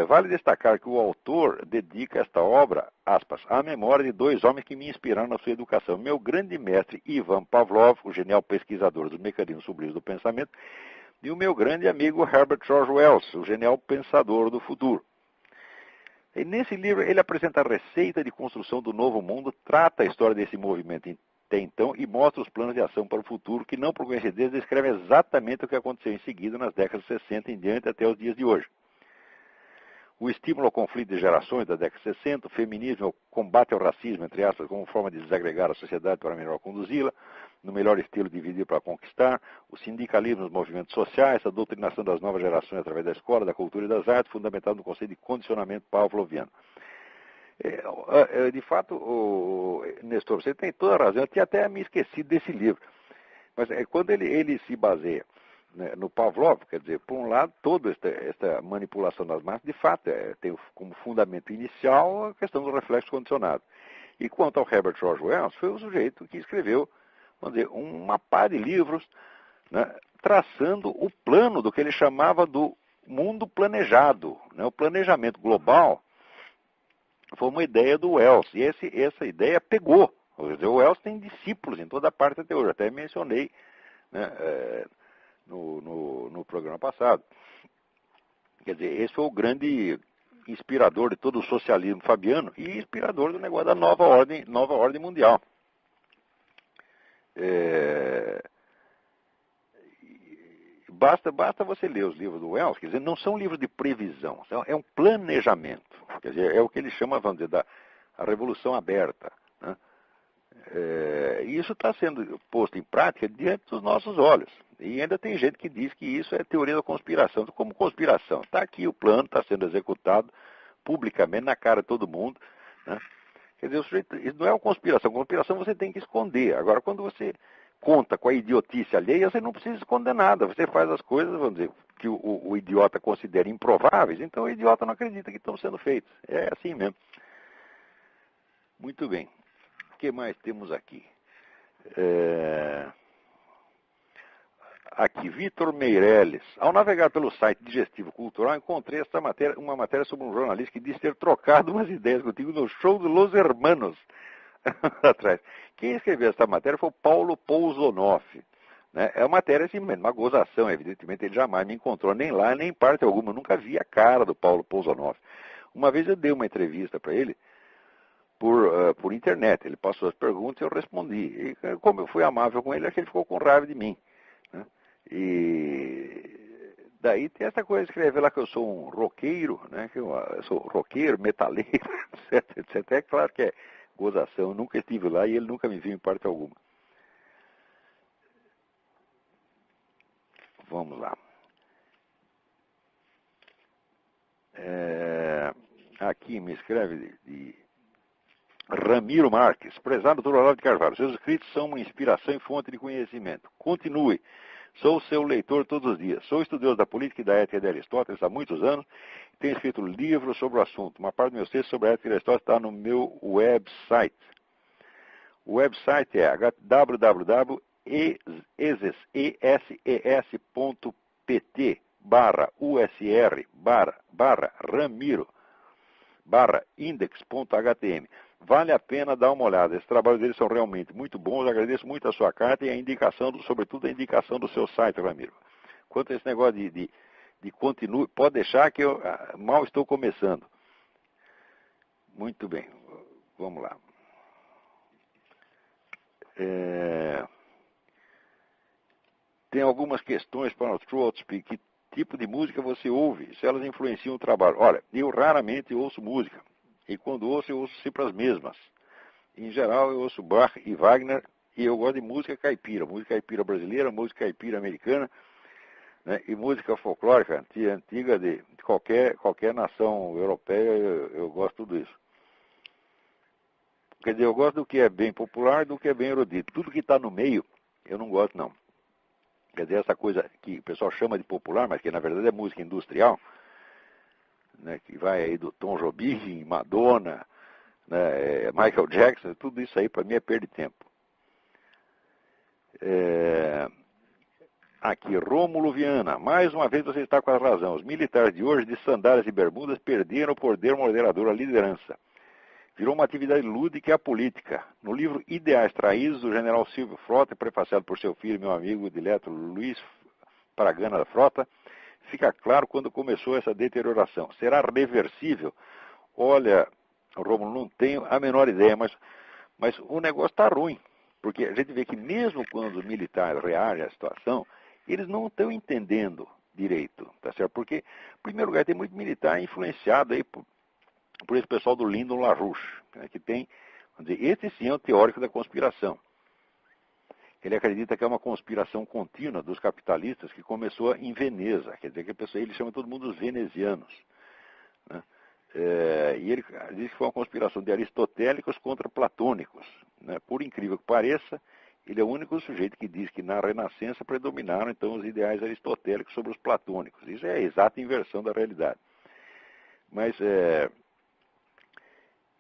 S2: Vale destacar que o autor dedica esta obra, aspas, à memória de dois homens que me inspiraram na sua educação. Meu grande mestre Ivan Pavlov, o genial pesquisador dos mecanismos sublimes do pensamento, e o meu grande amigo Herbert George Wells, o genial pensador do futuro. E nesse livro ele apresenta a receita de construção do novo mundo, trata a história desse movimento até então e mostra os planos de ação para o futuro, que não por coincidência descreve exatamente o que aconteceu em seguida nas décadas 60 em diante até os dias de hoje. O estímulo ao conflito de gerações da década de 60, o feminismo, o combate ao racismo, entre aspas, como forma de desagregar a sociedade para melhor conduzi-la, no melhor estilo dividir para conquistar, o sindicalismo nos movimentos sociais, a doutrinação das novas gerações através da escola, da cultura e das artes, fundamentado no conceito de condicionamento pavloviano. De fato, Nestor, você tem toda a razão, eu tinha até me esquecido desse livro, mas quando ele se baseia, né, no Pavlov, quer dizer, por um lado, toda esta manipulação das massas, de fato, tem como fundamento inicial a questão do reflexo condicionado. E quanto ao Herbert George Wells, foi o sujeito que escreveu, vamos dizer, uma pá de livros, né, traçando o plano do que ele chamava do mundo planejado. Né? O planejamento global foi uma ideia do Wells, e essa ideia pegou. O Wells tem discípulos em toda parte até hoje, até mencionei, né, no programa passado. Quer dizer, esse foi o grande inspirador de todo o socialismo fabiano e inspirador do negócio da nova ordem mundial. Basta você ler os livros do Wells, quer dizer, não são livros de previsão, é um planejamento. Quer dizer, é o que ele chama, vamos dizer, da a revolução aberta. Né? E isso está sendo posto em prática diante dos nossos olhos. E ainda tem gente que diz que isso é teoria da conspiração. Como conspiração? Está aqui o plano, está sendo executado publicamente, na cara de todo mundo. Né? Quer dizer, isso não é uma conspiração. Conspiração você tem que esconder. Agora, quando você conta com a idiotice alheia, você não precisa esconder nada. Você faz as coisas, vamos dizer, que o idiota considera improváveis, então o idiota não acredita que estão sendo feitas. É assim mesmo. Muito bem. O que mais temos aqui? Aqui, Vitor Meirelles. Ao navegar pelo site Digestivo Cultural, encontrei uma matéria sobre um jornalista que disse ter trocado umas ideias contigo no show do Los Hermanos. Atrás. Quem escreveu essa matéria foi o Paulo Pousonoff. Né? É uma matéria assim, uma gozação, evidentemente ele jamais me encontrou nem lá, nem em parte alguma. Eu nunca vi a cara do Paulo Pousonoff. Uma vez eu dei uma entrevista para ele por internet. Ele passou as perguntas e eu respondi. E como eu fui amável com ele, acho que ele ficou com raiva de mim. Né? E daí tem essa coisa de escrever lá que eu sou um roqueiro, né? Que eu sou roqueiro, metaleiro, etc, etc. É claro que é gozação, eu nunca estive lá e ele nunca me viu em parte alguma. Vamos lá. Aqui me escreve de Ramiro Marques. Prezado Dr. Olavo de Carvalho, seus escritos são uma inspiração e fonte de conhecimento. Continue. Sou seu leitor todos os dias. Sou estudioso da política e da ética de Aristóteles há muitos anos. Tenho escrito livros sobre o assunto. Uma parte do meu texto sobre a ética de Aristóteles está no meu website. O website é www.eses.pt/usr/ramiro/index.htm. Vale a pena dar uma olhada. Esses trabalhos deles são realmente muito bons. Agradeço muito a sua carta e a indicação, sobretudo a indicação do seu site, Ramiro. Quanto a esse negócio de continue, pode deixar que eu mal estou começando. Muito bem. Vamos lá. Tem algumas questões para o Throat Speak. Que tipo de música você ouve? Se elas influenciam o trabalho. Olha, eu raramente ouço música. E quando ouço, eu ouço sempre as mesmas. Em geral, eu ouço Bach e Wagner. E eu gosto de música caipira. Música caipira brasileira, música caipira americana. Né? E música folclórica antiga de qualquer nação europeia. Eu gosto de tudo isso. Quer dizer, eu gosto do que é bem popular e do que é bem erudito. Tudo que está no meio, eu não gosto, não. Quer dizer, essa coisa que o pessoal chama de popular, mas que na verdade é música industrial, né, que vai aí do Tom Jobim, Madonna, né, Michael Jackson, tudo isso aí para mim é perda de tempo. Aqui, Rômulo Viana, mais uma vez você está com a razão. Os militares de hoje, de sandálias e bermudas, perderam o poder moderador, a liderança. Virou uma atividade lúdica e a política. No livro Ideais Traídos, do general Silvio Frota, prefaciado por seu filho, meu amigo dileto Luiz Paragana da Frota, fica claro quando começou essa deterioração. Será reversível? Olha, Rômulo, não tenho a menor ideia, mas o negócio está ruim. Porque a gente vê que mesmo quando os militares reagem à situação, eles não estão entendendo direito, tá certo? Porque, em primeiro lugar, tem muito militar influenciado aí por esse pessoal do Lyndon LaRouche, né, que tem, vamos dizer, esse sim é o teórico da conspiração. Ele acredita que é uma conspiração contínua dos capitalistas que começou em Veneza, quer dizer que a pessoa, ele chama todo mundo os venezianos, né? E ele diz que foi uma conspiração de aristotélicos contra platônicos, né? Por incrível que pareça, ele é o único sujeito que diz que na Renascença predominaram então os ideais aristotélicos sobre os platônicos. Isso é a exata inversão da realidade. Mas,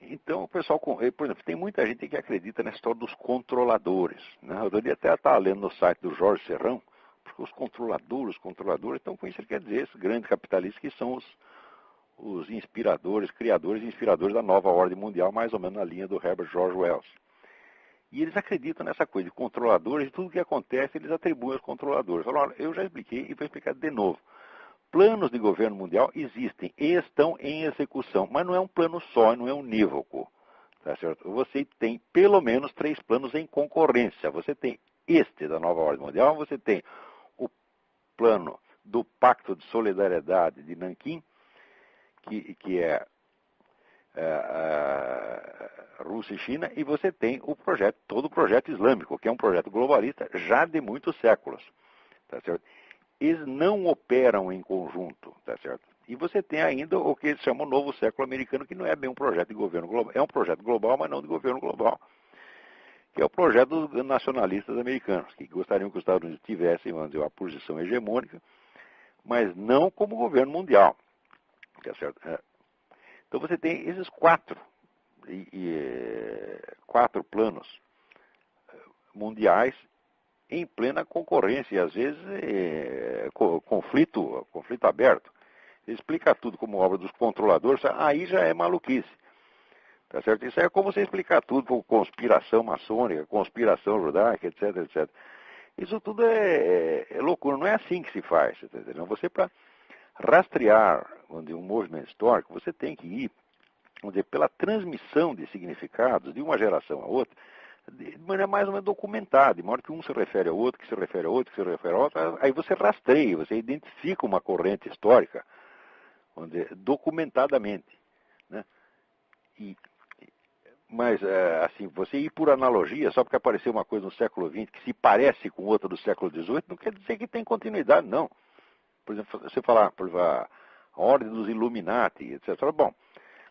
S2: então, o pessoal, por exemplo, tem muita gente que acredita na história dos controladores, né? Eu devia até estar lendo no site do Jorge Serrão, porque os controladores, então com isso ele quer dizer esses grandes capitalistas que são os inspiradores, criadores e inspiradores da nova ordem mundial, mais ou menos na linha do Herbert George Wells. E eles acreditam nessa coisa de controladores, e tudo que acontece eles atribuem aos controladores. Olha, eu já expliquei e vou explicar de novo. Planos de governo mundial existem e estão em execução, mas não é um plano só, não é unívoco. Tá certo? Você tem pelo menos 3 planos em concorrência. Você tem este da nova ordem mundial, você tem o plano do Pacto de Solidariedade de Nanquim, que é Rússia e China, e você tem todo o projeto islâmico, que é um projeto globalista já de muitos séculos. Tá certo? Eles não operam em conjunto, tá certo? E você tem ainda o que eles chamam novo século americano, que não é bem um projeto de governo global, é um projeto global, mas não de governo global, que é o projeto dos nacionalistas americanos, que gostariam que os Estados Unidos tivessem, vamos dizer, uma posição hegemônica, mas não como governo mundial, tá certo? Então você tem esses 4 planos mundiais em plena concorrência e às vezes conflito aberto. Explicar tudo como obra dos controladores, aí já é maluquice. Tá certo? Isso é como você explicar tudo como conspiração maçônica, conspiração judaica, etc, etc. Isso tudo é loucura, não é assim que se faz. Tá entendendo? Você, para rastrear um movimento histórico, você tem que ir, vamos dizer, pela transmissão de significados de uma geração a outra, de maneira mais ou menos documentada, de modo que um se refere ao outro, que se refere ao outro, que se refere ao outro, aí você rastreia, você identifica uma corrente histórica, vamos dizer, documentadamente, né? Mas, assim, você ir por analogia, só porque apareceu uma coisa no século XX que se parece com outra do século XVIII, não quer dizer que tem continuidade, não. Por exemplo, você falar, por exemplo, a Ordem dos Illuminati, etc. Bom,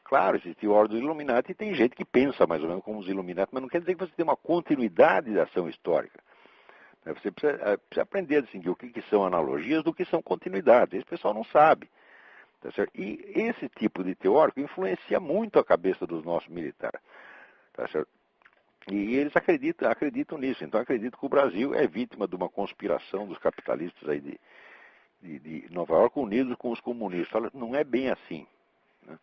S2: claro, existe a Ordem dos Illuminati e tem gente que pensa mais ou menos como os Illuminati, mas não quer dizer que você tem uma continuidade da ação histórica. Você precisa aprender a distinguir o que são analogias do que são continuidades. Esse pessoal não sabe. Tá certo? E esse tipo de teórico influencia muito a cabeça dos nossos militares. Tá certo? E eles acreditam nisso. Então acreditam que o Brasil é vítima de uma conspiração dos capitalistas aí de Nova York unidos com os comunistas. Não é bem assim, né?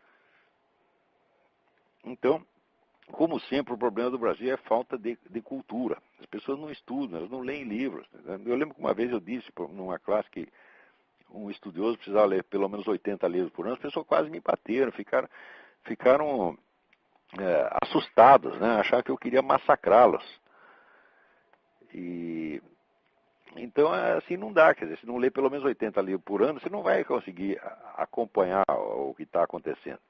S2: Então, como sempre, o problema do Brasil é a falta de cultura. As pessoas não estudam, elas não leem livros. Eu lembro que uma vez eu disse numa classe que um estudioso precisava ler pelo menos 80 livros por ano, as pessoas quase me bateram, ficaram assustados, né? Acharam que eu queria massacrá-los. E então, assim não dá, quer dizer, se não ler pelo menos 80 livros por ano, você não vai conseguir acompanhar o que está acontecendo.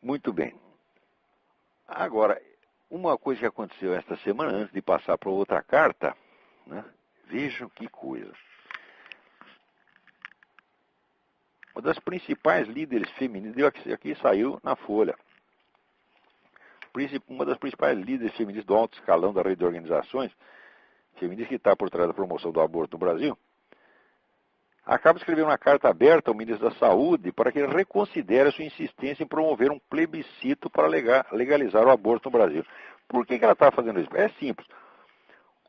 S2: Muito bem. Agora, uma coisa que aconteceu esta semana, antes de passar para outra carta, né? Vejam que coisa. Uma das principais líderes feministas, aqui saiu na Folha, uma das principais líderes feministas do alto escalão da rede de organizações feministas que está por trás da promoção do aborto no Brasil, acaba de escrever uma carta aberta ao ministro da Saúde para que ele reconsidere a sua insistência em promover um plebiscito para legalizar o aborto no Brasil. Por que ela está fazendo isso? É simples.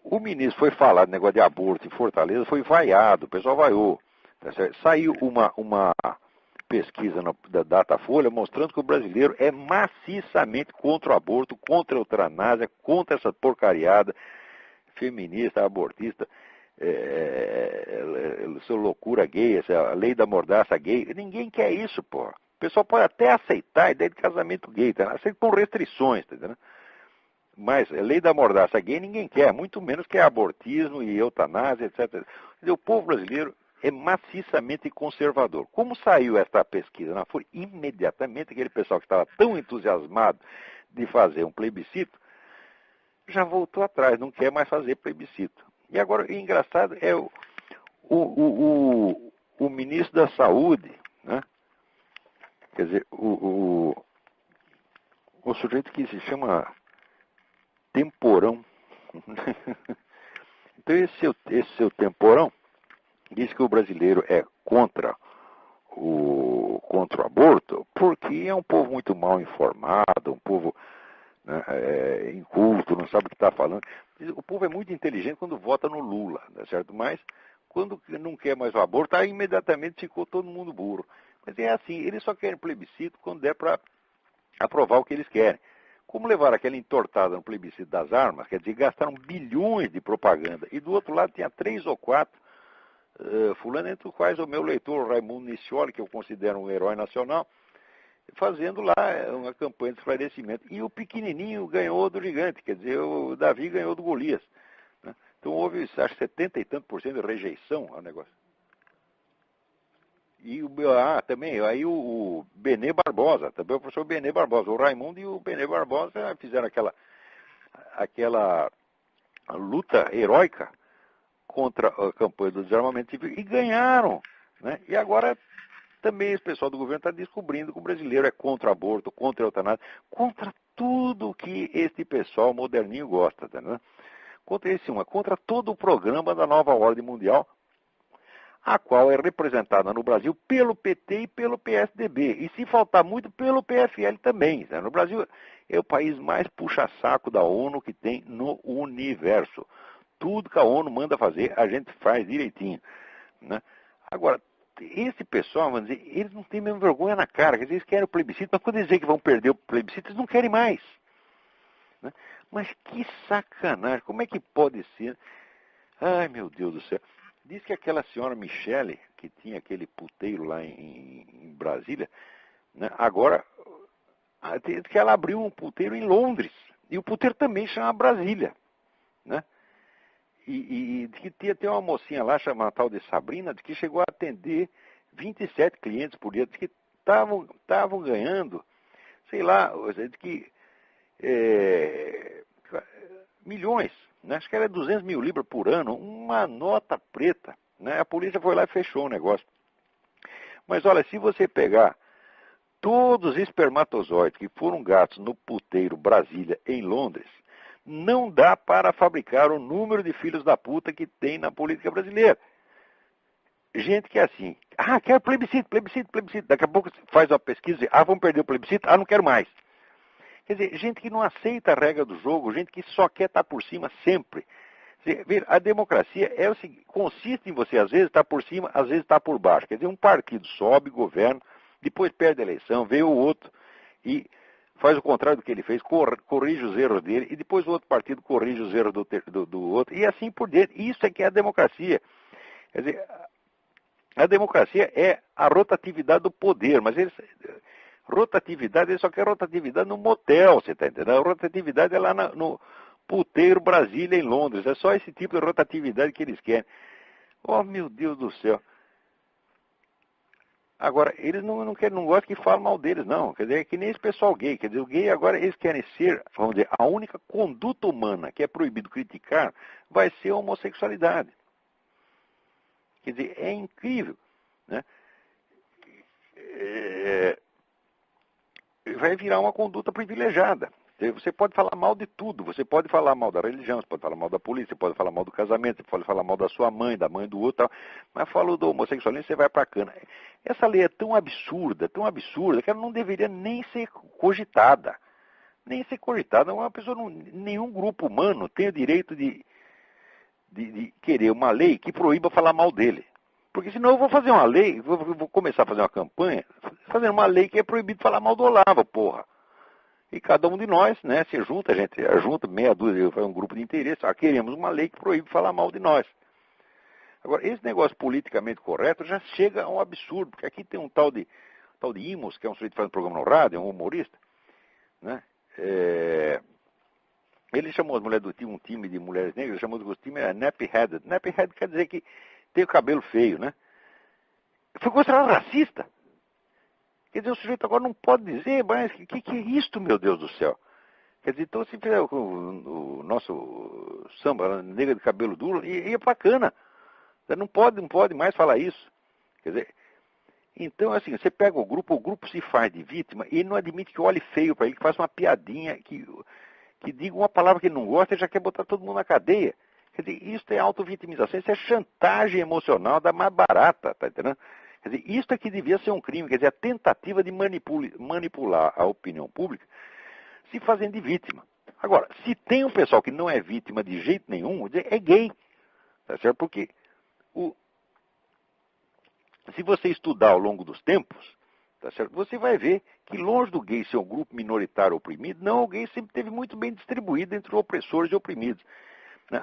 S2: O ministro foi falar de negócio de aborto em Fortaleza, foi vaiado, o pessoal vaiou. Tá certo? Saiu uma pesquisa da Datafolha mostrando que o brasileiro é maciçamente contra o aborto, contra a eutanásia, contra essa porcariada feminista, abortista, sua loucura gay, essa lei da mordaça gay. Ninguém quer isso, pô. O pessoal pode até aceitar a ideia de casamento gay, tá? Aceita com restrições, tá entendendo? Mas a lei da mordaça gay ninguém quer, muito menos que abortismo e eutanásia, etc. Quer dizer, o povo brasileiro é maciçamente conservador. Como saiu esta pesquisa na Folha, imediatamente aquele pessoal que estava tão entusiasmado de fazer um plebiscito, já voltou atrás, não quer mais fazer plebiscito. E agora, o engraçado é o ministro da Saúde, né? Quer dizer, o sujeito que se chama Temporão. Então, esse seu Temporão diz que o brasileiro é contra o aborto porque é um povo muito mal informado, um povo, né, inculto, não sabe o que está falando. O povo é muito inteligente quando vota no Lula, tá certo? Mas quando não quer mais o aborto, aí imediatamente ficou todo mundo burro. Mas é assim, eles só querem plebiscito quando der para aprovar o que eles querem. Como levaram aquela entortada no plebiscito das armas, quer dizer, gastaram bilhões de propaganda. E do outro lado tinha 3 ou 4 fulano, entre os quais o meu leitor Raimundo Niscioli, que eu considero um herói nacional, fazendo lá uma campanha de esclarecimento. E o pequenininho ganhou do gigante, quer dizer, o Davi ganhou do Golias, né? Então houve, acho, 70 e tanto por cento de rejeição ao negócio. E também, aí o Benê Barbosa, também o professor Benê Barbosa, o Raimundo e o Benê Barbosa fizeram aquela luta heróica contra a campanha do desarmamento civil e ganharam, né? E agora também esse pessoal do governo está descobrindo que o brasileiro é contra aborto, contra a eutanásia, contra tudo que este pessoal moderninho gosta, né? Contra todo o programa da nova ordem mundial, a qual é representada no Brasil pelo PT e pelo PSDB. E se faltar muito, pelo PFL também. Né? No Brasil é o país mais puxa-saco da ONU que tem no universo. Tudo que a ONU manda fazer, a gente faz direitinho. Né? Agora, esse pessoal, vamos dizer, eles não têm mesmo vergonha na cara. Quer dizer, eles querem o plebiscito, mas quando eles dizem que vão perder o plebiscito, eles não querem mais. Né? Mas que sacanagem, como é que pode ser? Ai, meu Deus do céu. Diz que aquela senhora Michele, que tinha aquele puteiro lá em Brasília, né, agora, diz que ela abriu um puteiro em Londres. E o puteiro também chama Brasília. Né? E diz que tinha uma mocinha lá, chamada tal de Sabrina, diz que chegou a atender 27 clientes por dia. Diz que estavam ganhando, sei lá, diz que milhões. Né? Acho que era 200 mil libras por ano, uma nota preta. Né? A polícia foi lá e fechou o negócio. Mas olha, se você pegar todos os espermatozoides que foram gastos no puteiro Brasília, em Londres, não dá para fabricar o número de filhos da puta que tem na política brasileira. Gente que é assim, quero plebiscito, plebiscito, plebiscito. Daqui a pouco faz uma pesquisa e vamos perder o plebiscito, não quero mais. Quer dizer, gente que não aceita a regra do jogo, gente que só quer estar por cima sempre. A democracia é o seguinte, consiste em você, às vezes, estar por cima, às vezes, estar por baixo. Quer dizer, um partido sobe, governa, depois perde a eleição, vem o outro e faz o contrário do que ele fez, corrige os erros dele, e depois o outro partido corrige os erros do outro, e assim por diante. Isso é que é a democracia. Quer dizer, a democracia é a rotatividade do poder, mas rotatividade, ele só quer rotatividade no motel, você está entendendo? A rotatividade é lá no puteiro Brasília, em Londres. É só esse tipo de rotatividade que eles querem. Oh, meu Deus do céu. Agora, eles não gostam que falem mal deles, não. Quer dizer, é que nem esse pessoal gay. Quer dizer, o gay agora, eles querem ser, vamos dizer, a única conduta humana que é proibido criticar vai ser a homossexualidade. Quer dizer, é incrível. Né? Vai virar uma conduta privilegiada. Você pode falar mal de tudo, você pode falar mal da religião, você pode falar mal da polícia, você pode falar mal do casamento, você pode falar mal da sua mãe, da mãe do outro, tal, mas falou do homossexualismo, você vai pra cana. Essa lei é tão absurda, que ela não deveria nem ser cogitada. Nem ser cogitada. Uma pessoa, nenhum grupo humano tem o direito de querer uma lei que proíba falar mal dele. Porque senão eu vou fazer uma lei, vou começar a fazer uma campanha, fazendo uma lei que é proibido falar mal do Olavo, porra. E cada um de nós, né, se junta, a gente junta meia dúzia, faz um grupo de interesse, queremos uma lei que proíbe falar mal de nós. Agora, esse negócio politicamente correto já chega a um absurdo, porque aqui tem um tal de tal de Imos, que é um sujeito que faz um programa no rádio, é um humorista, né? Ele chamou as mulheres do time, um time de mulheres negras, ele chamou o time nappy-headed. Nappy-headed quer dizer que tem o cabelo feio, né? Foi considerado racista. Quer dizer, o sujeito agora não pode dizer, mas o que é isto, meu Deus do céu? Quer dizer, então se fizer o nosso samba, negra de cabelo duro, e é bacana. Você não pode mais falar isso. Quer dizer, então assim, você pega o grupo se faz de vítima, e ele não admite que olhe feio para ele, que faça uma piadinha, que diga uma palavra que ele não gosta e já quer botar todo mundo na cadeia. Quer dizer, isso é autovitimização, isso é chantagem emocional da mais barata, tá entendendo? Quer dizer, isso é que devia ser um crime, quer dizer, a tentativa de manipular a opinião pública se fazendo de vítima. Agora, se tem um pessoal que não é vítima de jeito nenhum, é gay, tá certo? Porque se você estudar ao longo dos tempos, tá certo? Você vai ver que longe do gay ser um grupo minoritário oprimido, não, o gay sempre esteve muito bem distribuído entre opressores e oprimidos.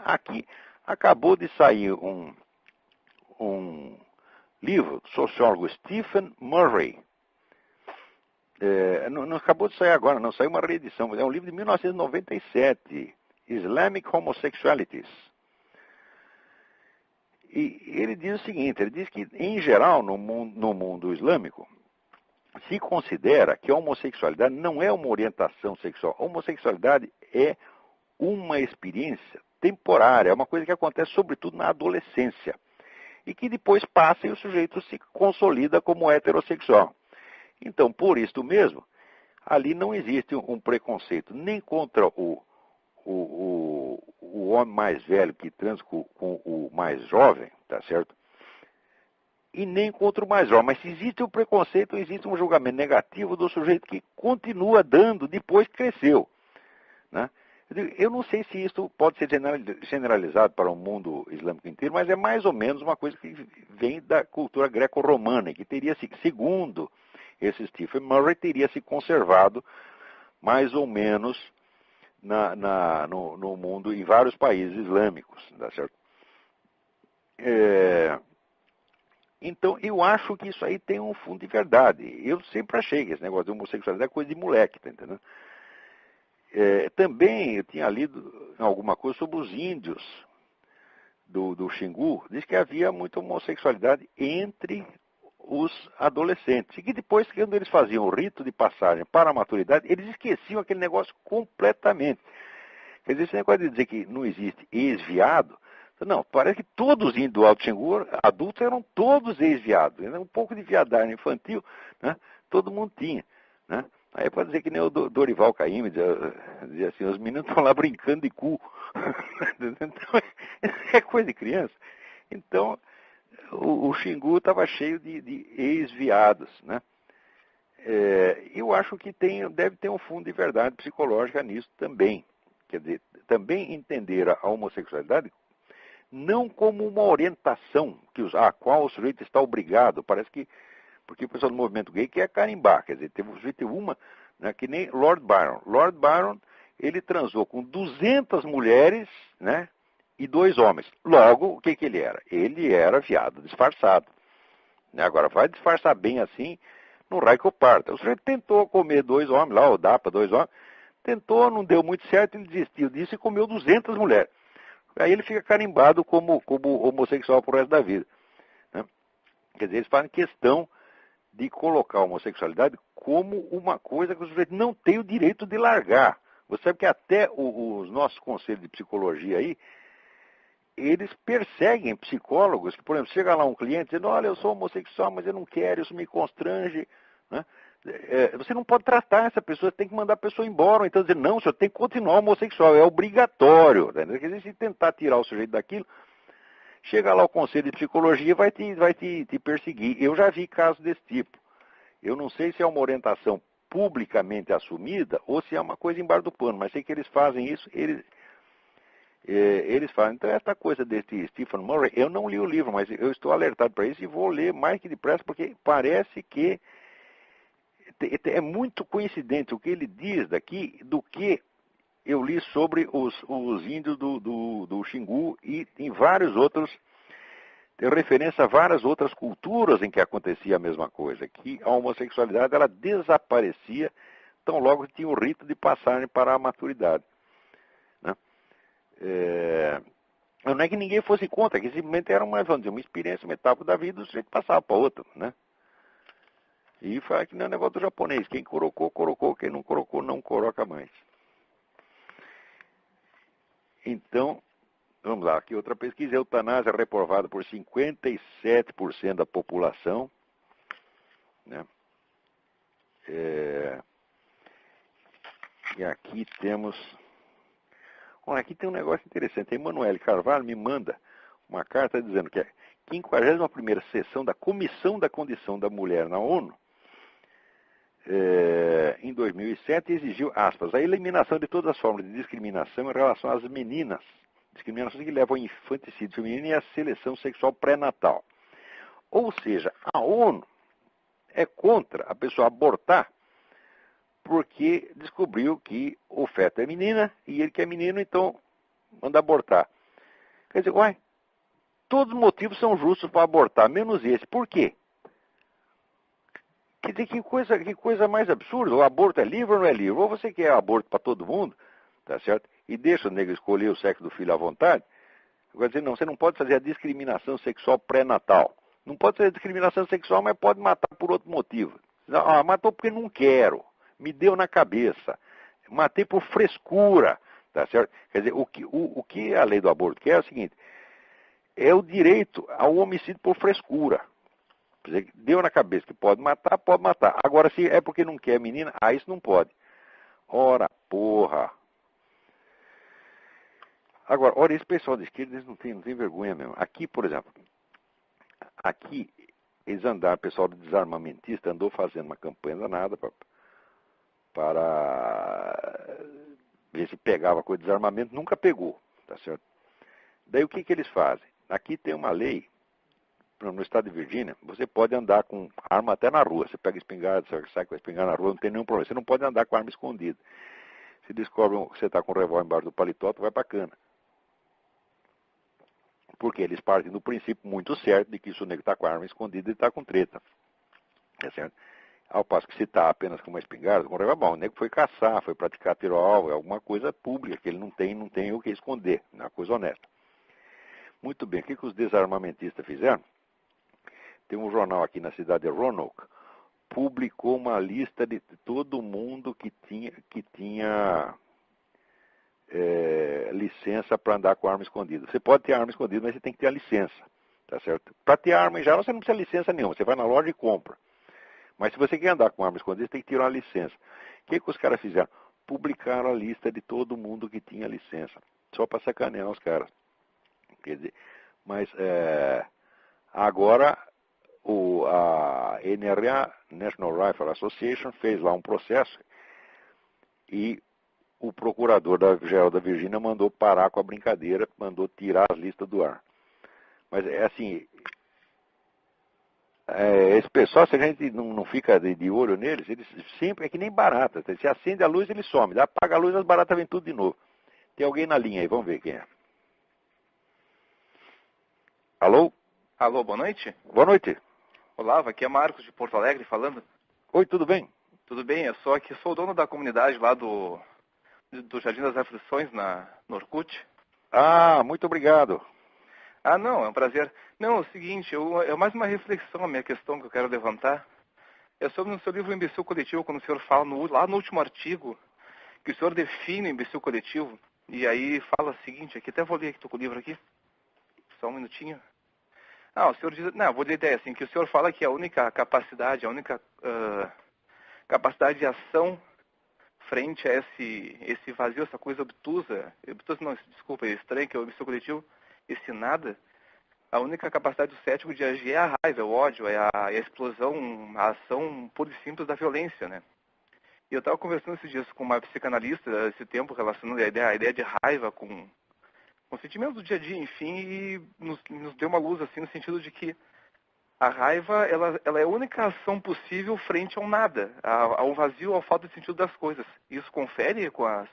S2: Aqui acabou de sair um livro do sociólogo Stephen Murray. Não acabou de sair agora, não, saiu uma reedição, mas é um livro de 1997, Islamic Homosexualities. E ele diz o seguinte, ele diz que, em geral, no mundo islâmico, se considera que a homossexualidade não é uma orientação sexual. A homossexualidade é uma experiência temporária, é uma coisa que acontece sobretudo na adolescência. E que depois passa e o sujeito se consolida como heterossexual. Então, por isto mesmo, ali não existe um preconceito nem contra o homem mais velho que transa com o mais jovem, tá certo? E nem contra o mais jovem. Mas se existe um preconceito, existe um julgamento negativo do sujeito que continua dando depois que cresceu, né? Eu não sei se isso pode ser generalizado para o mundo islâmico inteiro, mas é mais ou menos uma coisa que vem da cultura greco-romana, que teria, segundo esse Stephen Murray, teria se conservado mais ou menos no mundo, em vários países islâmicos, tá certo? Então, eu acho que isso aí tem um fundo de verdade. Eu sempre achei que esse negócio de homossexualidade é coisa de moleque, tá entendendo? Também eu tinha lido alguma coisa sobre os índios do Xingu, diz que havia muita homossexualidade entre os adolescentes. E que depois, quando eles faziam o rito de passagem para a maturidade, eles esqueciam aquele negócio completamente. Quer dizer, esse negócio de dizer que não existe ex-viado, não, parece que todos os índios do Alto Xingu, adultos, eram todos ex-viados. Um pouco de viadagem infantil, né, todo mundo tinha, né? Aí pode dizer que nem o Dorival Caymmi, dizia assim, os meninos estão lá brincando de cu. Então, é coisa de criança. Então, o Xingu estava cheio de ex-viados, né? Eu acho que deve ter um fundo de verdade psicológica nisso também. Quer dizer, também entender a homossexualidade não como uma orientação a qual o sujeito está obrigado. Parece que, porque o pessoal do movimento gay quer carimbar, quer dizer, teve uma, né, que nem Lord Byron. Lord Byron, ele transou com 200 mulheres, né, e 2 homens. Logo, o que ele era? Ele era viado disfarçado. Né? Agora, vai disfarçar bem assim, no raio que eu parto. O sujeito tentou comer 2 homens, lá, ou dá para 2 homens, tentou, não deu muito certo, ele desistiu disso e comeu 200 mulheres. Aí ele fica carimbado como homossexual pro resto da vida, né? Quer dizer, eles fazem questão de colocar a homossexualidade como uma coisa que o sujeito não tem o direito de largar. Você sabe que até os nossos conselhos de psicologia aí, eles perseguem psicólogos, que, por exemplo, chega lá um cliente dizendo, olha, eu sou homossexual, mas eu não quero, isso me constrange, né? Você não pode tratar essa pessoa, você tem que mandar a pessoa embora. Então dizer, não, o senhor tem que continuar homossexual, é obrigatório. Né? Quer dizer, se tentar tirar o sujeito daquilo, chega lá o conselho de psicologia e vai te perseguir. Eu já vi casos desse tipo. Eu não sei se é uma orientação publicamente assumida ou se é uma coisa embaixo do pano, mas sei que eles fazem isso, eles fazem. Então, essa coisa desse Stephen Murray, eu não li o livro, mas eu estou alertado para isso e vou ler mais que depressa, porque parece que é muito coincidente o que ele diz daqui do que eu li sobre os índios do Xingu e em vários outros tem referência a várias outras culturas em que acontecia a mesma coisa, que a homossexualidade ela desaparecia tão logo que tinha o rito de passagem para a maturidade. Né? Não é que ninguém fosse contra, que simplesmente era uma, vamos dizer, uma experiência, uma etapa da vida, o sujeito passava para outra. Né? E foi que nem o negócio do japonês, quem colocou, colocou, quem não colocou, não coloca mais. Então, vamos lá, aqui outra pesquisa, a eutanásia é reprovada por 57% da população. Né? E aqui temos... Olha, aqui tem um negócio interessante. A Emanuele Carvalho me manda uma carta dizendo que a 51ª sessão da Comissão da Condição da Mulher na ONU, em 2007, exigiu, aspas, a eliminação de todas as formas de discriminação em relação às meninas, discriminações que levam ao infanticídio feminino e à seleção sexual pré-natal. Ou seja, a ONU é contra a pessoa abortar porque descobriu que o feto é menina e ele que é menino, então manda abortar. Quer dizer, uai, todos os motivos são justos para abortar, menos esse. Por quê? Quer dizer, que coisa mais absurda. O aborto é livre ou não é livre? Ou você quer aborto para todo mundo, tá certo? E deixa o negro escolher o sexo do filho à vontade. Agora dizer, não, você não pode fazer a discriminação sexual pré-natal. Não pode fazer a discriminação sexual, mas pode matar por outro motivo. Ah, matou porque não quero. Me deu na cabeça. Matei por frescura, tá certo? Quer dizer, o que a lei do aborto quer é o seguinte, é o direito ao homicídio por frescura. Quer dizer, deu na cabeça que pode matar, pode matar. Agora, se é porque não quer menina, isso não pode. Ora, porra. Agora, olha, esse pessoal de esquerda, eles não tem vergonha mesmo. Aqui, por exemplo, aqui, eles andaram, o pessoal do desarmamentista andou fazendo uma campanha danada para ver se pegava coisa de desarmamento, nunca pegou, tá certo? Daí o que eles fazem? Aqui tem uma lei, no estado de Virgínia, você pode andar com arma até na rua. Você pega espingarda, sai com a espingarda na rua, não tem nenhum problema. Você não pode andar com arma escondida. Se descobrem que você está com o revólver embaixo do paletó, tu vai para cana. Porque eles partem do princípio muito certo de que se o negro está com a arma escondida, ele está com treta. É certo? Ao passo que se está apenas com uma espingarda, com um revólver, bom, o negro foi caçar, foi praticar tiro ao alvo, é alguma coisa pública, que ele não tem o que esconder, é uma coisa honesta. Muito bem, o que os desarmamentistas fizeram? Tem um jornal aqui na cidade de Roanoke, publicou uma lista de todo mundo que tinha licença para andar com arma escondida. Você pode ter arma escondida, mas você tem que ter a licença, tá certo? Para ter arma em geral, você não precisa de licença nenhuma, você vai na loja e compra. Mas se você quer andar com arma escondida, você tem que tirar uma licença. O que os caras fizeram? Publicaram a lista de todo mundo que tinha licença, só para sacanear os caras. Quer dizer, mas agora a NRA, National Rifle Association, fez lá um processo e o procurador-geral da Virgínia mandou parar com a brincadeira, mandou tirar as listas do ar. Mas é assim, esse pessoal, se a gente não fica de olho neles, eles sempre é que nem barata. Se acende a luz, ele some. Apaga a luz, as baratas vêm tudo de novo. Tem alguém na linha aí, vamos ver quem é. Alô?
S1: Alô, boa noite.
S2: Boa noite.
S1: Olá, aqui é Marcos de Porto Alegre falando.
S2: Oi, tudo bem?
S1: Tudo bem, eu sou o dono da comunidade lá do Jardim das Aflições, no Orkut.
S2: Ah, muito obrigado.
S1: Ah, não, é um prazer. Não, é o seguinte, é mais uma reflexão, a minha questão que eu quero levantar. É sobre no seu livro Imbecil Coletivo, quando o senhor fala, lá no último artigo, que o senhor define o imbecil coletivo, e aí fala o seguinte, aqui até vou ler aqui, estou com o livro aqui, só um minutinho. Ah, o senhor diz, não, vou ler a ideia assim, que o senhor fala que a única capacidade, capacidade de ação frente a esse vazio, essa coisa obtusa não, desculpa, estranha, que é o imbecil coletivo, esse nada, a única capacidade do cético de agir é a raiva, é o ódio, é a explosão, a ação pura e simples da violência, né? E eu estava conversando esses dias com uma psicanalista, esse tempo, relacionando a ideia de raiva com sentimentos do dia a dia, enfim, e nos deu uma luz, assim, no sentido de que a raiva, ela é a única ação possível frente ao nada, ao vazio, ao falta de sentido das coisas. Isso confere com as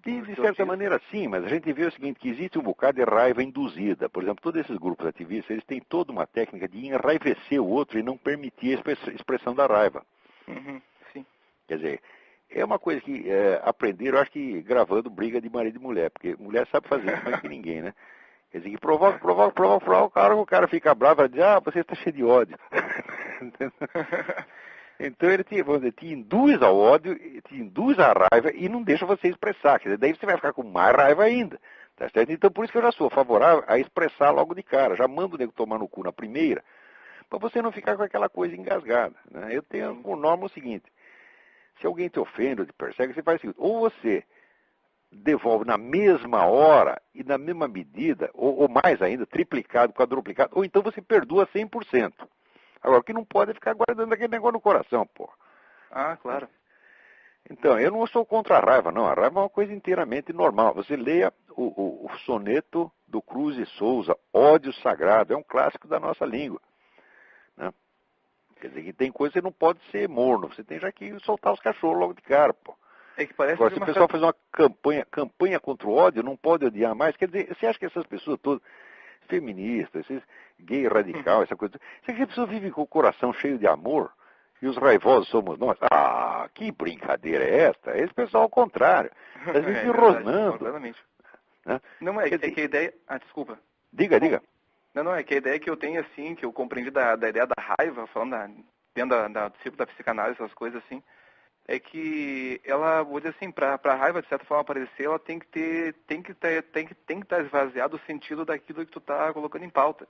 S2: De certa maneira, sim, mas a gente vê o seguinte, que existe um bocado de raiva induzida. Por exemplo, todos esses grupos ativistas, eles têm toda uma técnica de enraivecer o outro e não permitir a expressão da raiva.
S1: Uhum, sim.
S2: Quer dizer, é uma coisa que aprenderam, acho que gravando briga de marido e mulher, porque mulher sabe fazer isso mais que ninguém, né? Quer dizer, que provoca, o cara fica bravo e diz, você está cheio de ódio. Então ele te induz ao ódio, te induz à raiva e não deixa você expressar. Quer dizer, daí você vai ficar com mais raiva ainda. Tá certo? Então por isso que eu já sou favorável a expressar logo de cara. Já mando o nego tomar no cu na primeira, para você não ficar com aquela coisa engasgada. Né? Eu tenho por norma o seguinte, se alguém te ofende ou te persegue, você faz o seguinte, ou você devolve na mesma hora e na mesma medida, ou mais ainda, triplicado, quadruplicado, ou então você perdoa 100%. Agora, o que não pode é ficar guardando aquele negócio no coração, pô.
S1: Ah, claro.
S2: Então, eu não sou contra a raiva, não. A raiva é uma coisa inteiramente normal. Você leia o soneto do Cruz e Souza, Ódio Sagrado, é um clássico da nossa língua. Né? Quer dizer, que tem coisa que não pode ser morno. Você tem já que soltar os cachorros logo de cara, pô.
S1: É que parece
S2: Agora,
S1: que
S2: se o pessoal faz uma campanha contra o ódio, não pode odiar mais. Quer dizer, você acha que essas pessoas todas, feministas, esses gay radical, essa coisa, você acha que a pessoa vive com o coração cheio de amor e os raivosos somos nós? Ah, que brincadeira é esta? Esse pessoal ao contrário. Às vezes rosnando.
S1: Completamente.
S2: Né?
S1: Não, é que a ideia... Ah, desculpa.
S2: Diga.
S1: Não, é que a ideia que eu tenho, assim, que eu compreendi da ideia da raiva, falando dentro do ciclo da psicanálise, essas coisas assim, é que ela, vou dizer assim, para a raiva de certa forma aparecer, ela tem que estar esvaziado o sentido daquilo que tu tá colocando em pauta.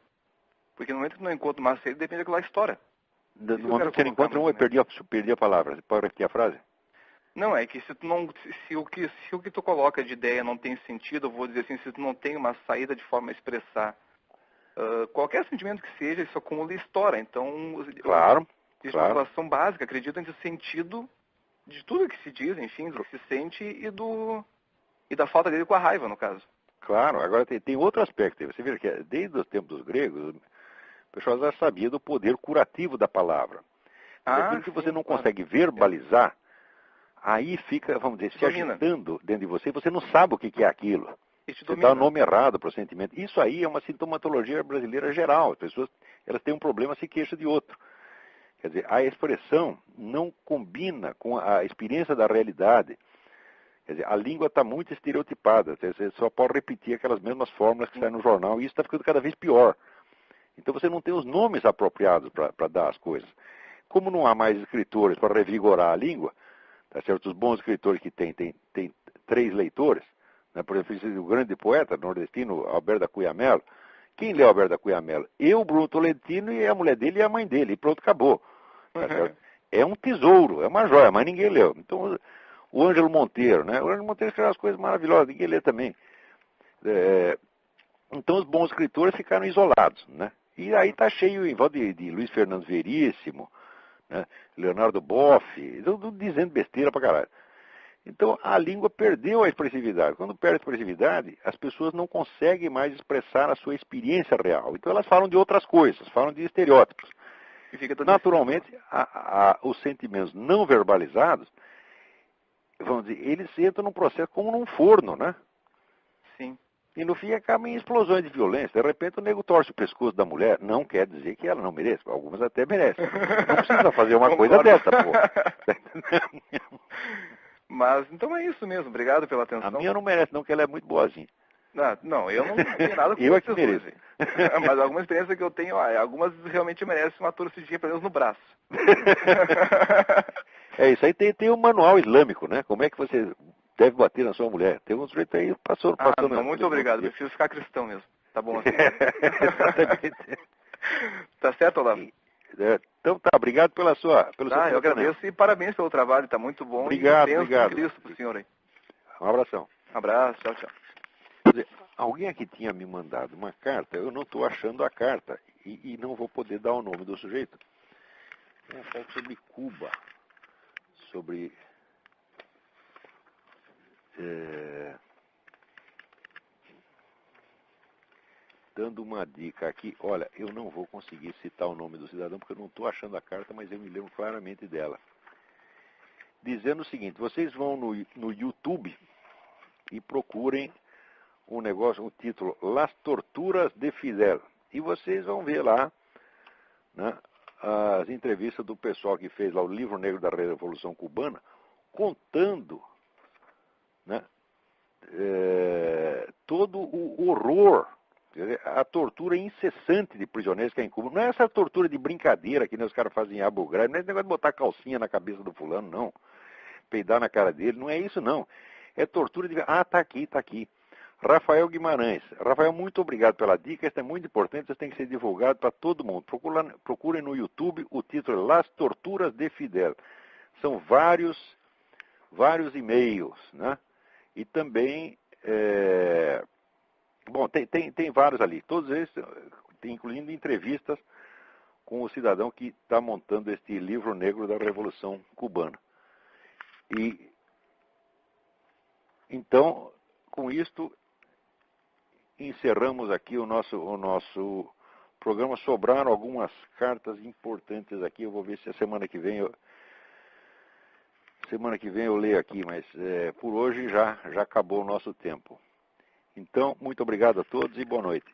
S1: Porque no momento que tu não encontra uma saída, depende daquela história.
S2: No momento que você encontra eu perdi a palavra. Você pode repetir a frase?
S1: Não, é que se o que tu coloca de ideia não tem sentido, eu vou dizer assim, se tu não tem uma saída de forma a expressar qualquer sentimento que seja, isso acumula e estoura. Então,
S2: Claro.
S1: existe uma relação básica, acredito, entre o sentido de tudo que se diz, enfim, do que se sente e da falta dele com a raiva, no caso.
S2: Claro, agora tem outro aspecto. Você vê que desde os tempos dos gregos, o pessoal já sabia do poder curativo da palavra. Aquilo que você não consegue verbalizar, aí fica, vamos dizer, se agitando dentro de você, e você não sabe o que é aquilo. Você dá o nome errado para o sentimento. Isso aí é uma sintomatologia brasileira geral. As pessoas elas têm um problema, se queixam de outro. Quer dizer, a expressão não combina com a experiência da realidade. Quer dizer, a língua está muito estereotipada. Você só pode repetir aquelas mesmas fórmulas que saem no jornal e isso está ficando cada vez pior. Então você não tem os nomes apropriados para dar as coisas. Como não há mais escritores para revigorar a língua, tá certo? Os bons escritores que tem 3 leitores, né? Por exemplo, o grande poeta nordestino Alberto da Cunha Mello. Quem lê Alberto da Cunha Mello? Eu, Bruno Tolentino, e a mulher dele e a mãe dele. E pronto, acabou. Tá certo? É um tesouro, é uma joia, mas ninguém leu. Então, o Ângelo Monteiro, né? O Ângelo Monteiro escreveu umas coisas maravilhosas, ninguém lê também. Então, os bons escritores ficaram isolados, né? E aí está cheio em volta de Luiz Fernando Veríssimo, né? Leonardo Boff, dizendo besteira pra caralho. Então, a língua perdeu a expressividade. Quando perde a expressividade, as pessoas não conseguem mais expressar a sua experiência real. Então, elas falam de outras coisas, falam de estereótipos. Naturalmente, os sentimentos não verbalizados, vamos dizer, eles entram num processo como num forno, né?
S1: Sim.
S2: E no fim acaba em explosões de violência. De repente o nego torce o pescoço da mulher. Não quer dizer que ela não mereça. Algumas até merecem. Não precisa fazer uma coisa dessa, pô.
S1: Mas, então é isso mesmo. Obrigado pela atenção.
S2: A minha não merece, não, que ela é muito boazinha.
S1: Não, eu não tenho nada com
S2: eu é que mereço.
S1: Mas alguma experiência que eu tenho, algumas realmente merecem uma torcidinha, pelo menos no braço.
S2: É isso aí, tem um manual islâmico, né? Como é que você deve bater na sua mulher. Tem um sujeito aí passou
S1: não, muito obrigado. Eu preciso ficar cristão mesmo. Tá bom assim.
S2: Exatamente.
S1: Tá certo, Olavo?
S2: Então tá, obrigado pelo seu
S1: eu agradeço e parabéns pelo trabalho, tá muito bom.
S2: Obrigado,
S1: e
S2: obrigado.
S1: Cristo pro senhor aí.
S2: Um abração.
S1: Abraço, tchau, tchau.
S2: Quer dizer, alguém aqui tinha me mandado uma carta, eu não estou achando a carta e não vou poder dar o nome do sujeito. Um pouco sobre Cuba, sobre dando uma dica aqui. Olha, eu não vou conseguir citar o nome do cidadão porque eu não estou achando a carta, mas eu me lembro claramente dela. Dizendo o seguinte: vocês vão no YouTube e procurem o título Las Torturas de Fidel. E vocês vão ver lá, né, as entrevistas do pessoal que fez lá o Livro Negro da Revolução Cubana, contando, né, todo o horror, a tortura incessante de prisioneiros que é em Cuba. Não é essa tortura de brincadeira que os caras fazem em Abu Ghraib, não é esse negócio de botar calcinha na cabeça do fulano, não. Peidar na cara dele, não é isso não. É tortura de... Ah, tá aqui. Rafael Guimarães. Rafael, muito obrigado pela dica, isso é muito importante, isso tem que ser divulgado para todo mundo. Procurem no YouTube, o título é Las Torturas de Fidel. São vários e-mails, né? E também, bom, tem vários ali, todos eles, incluindo entrevistas com o cidadão que está montando este livro negro da Revolução Cubana. E, então, com isto, encerramos aqui o nosso programa. Sobraram algumas cartas importantes aqui, eu vou ver se a semana que vem eu leio aqui, mas por hoje já acabou o nosso tempo. Então, muito obrigado a todos e boa noite.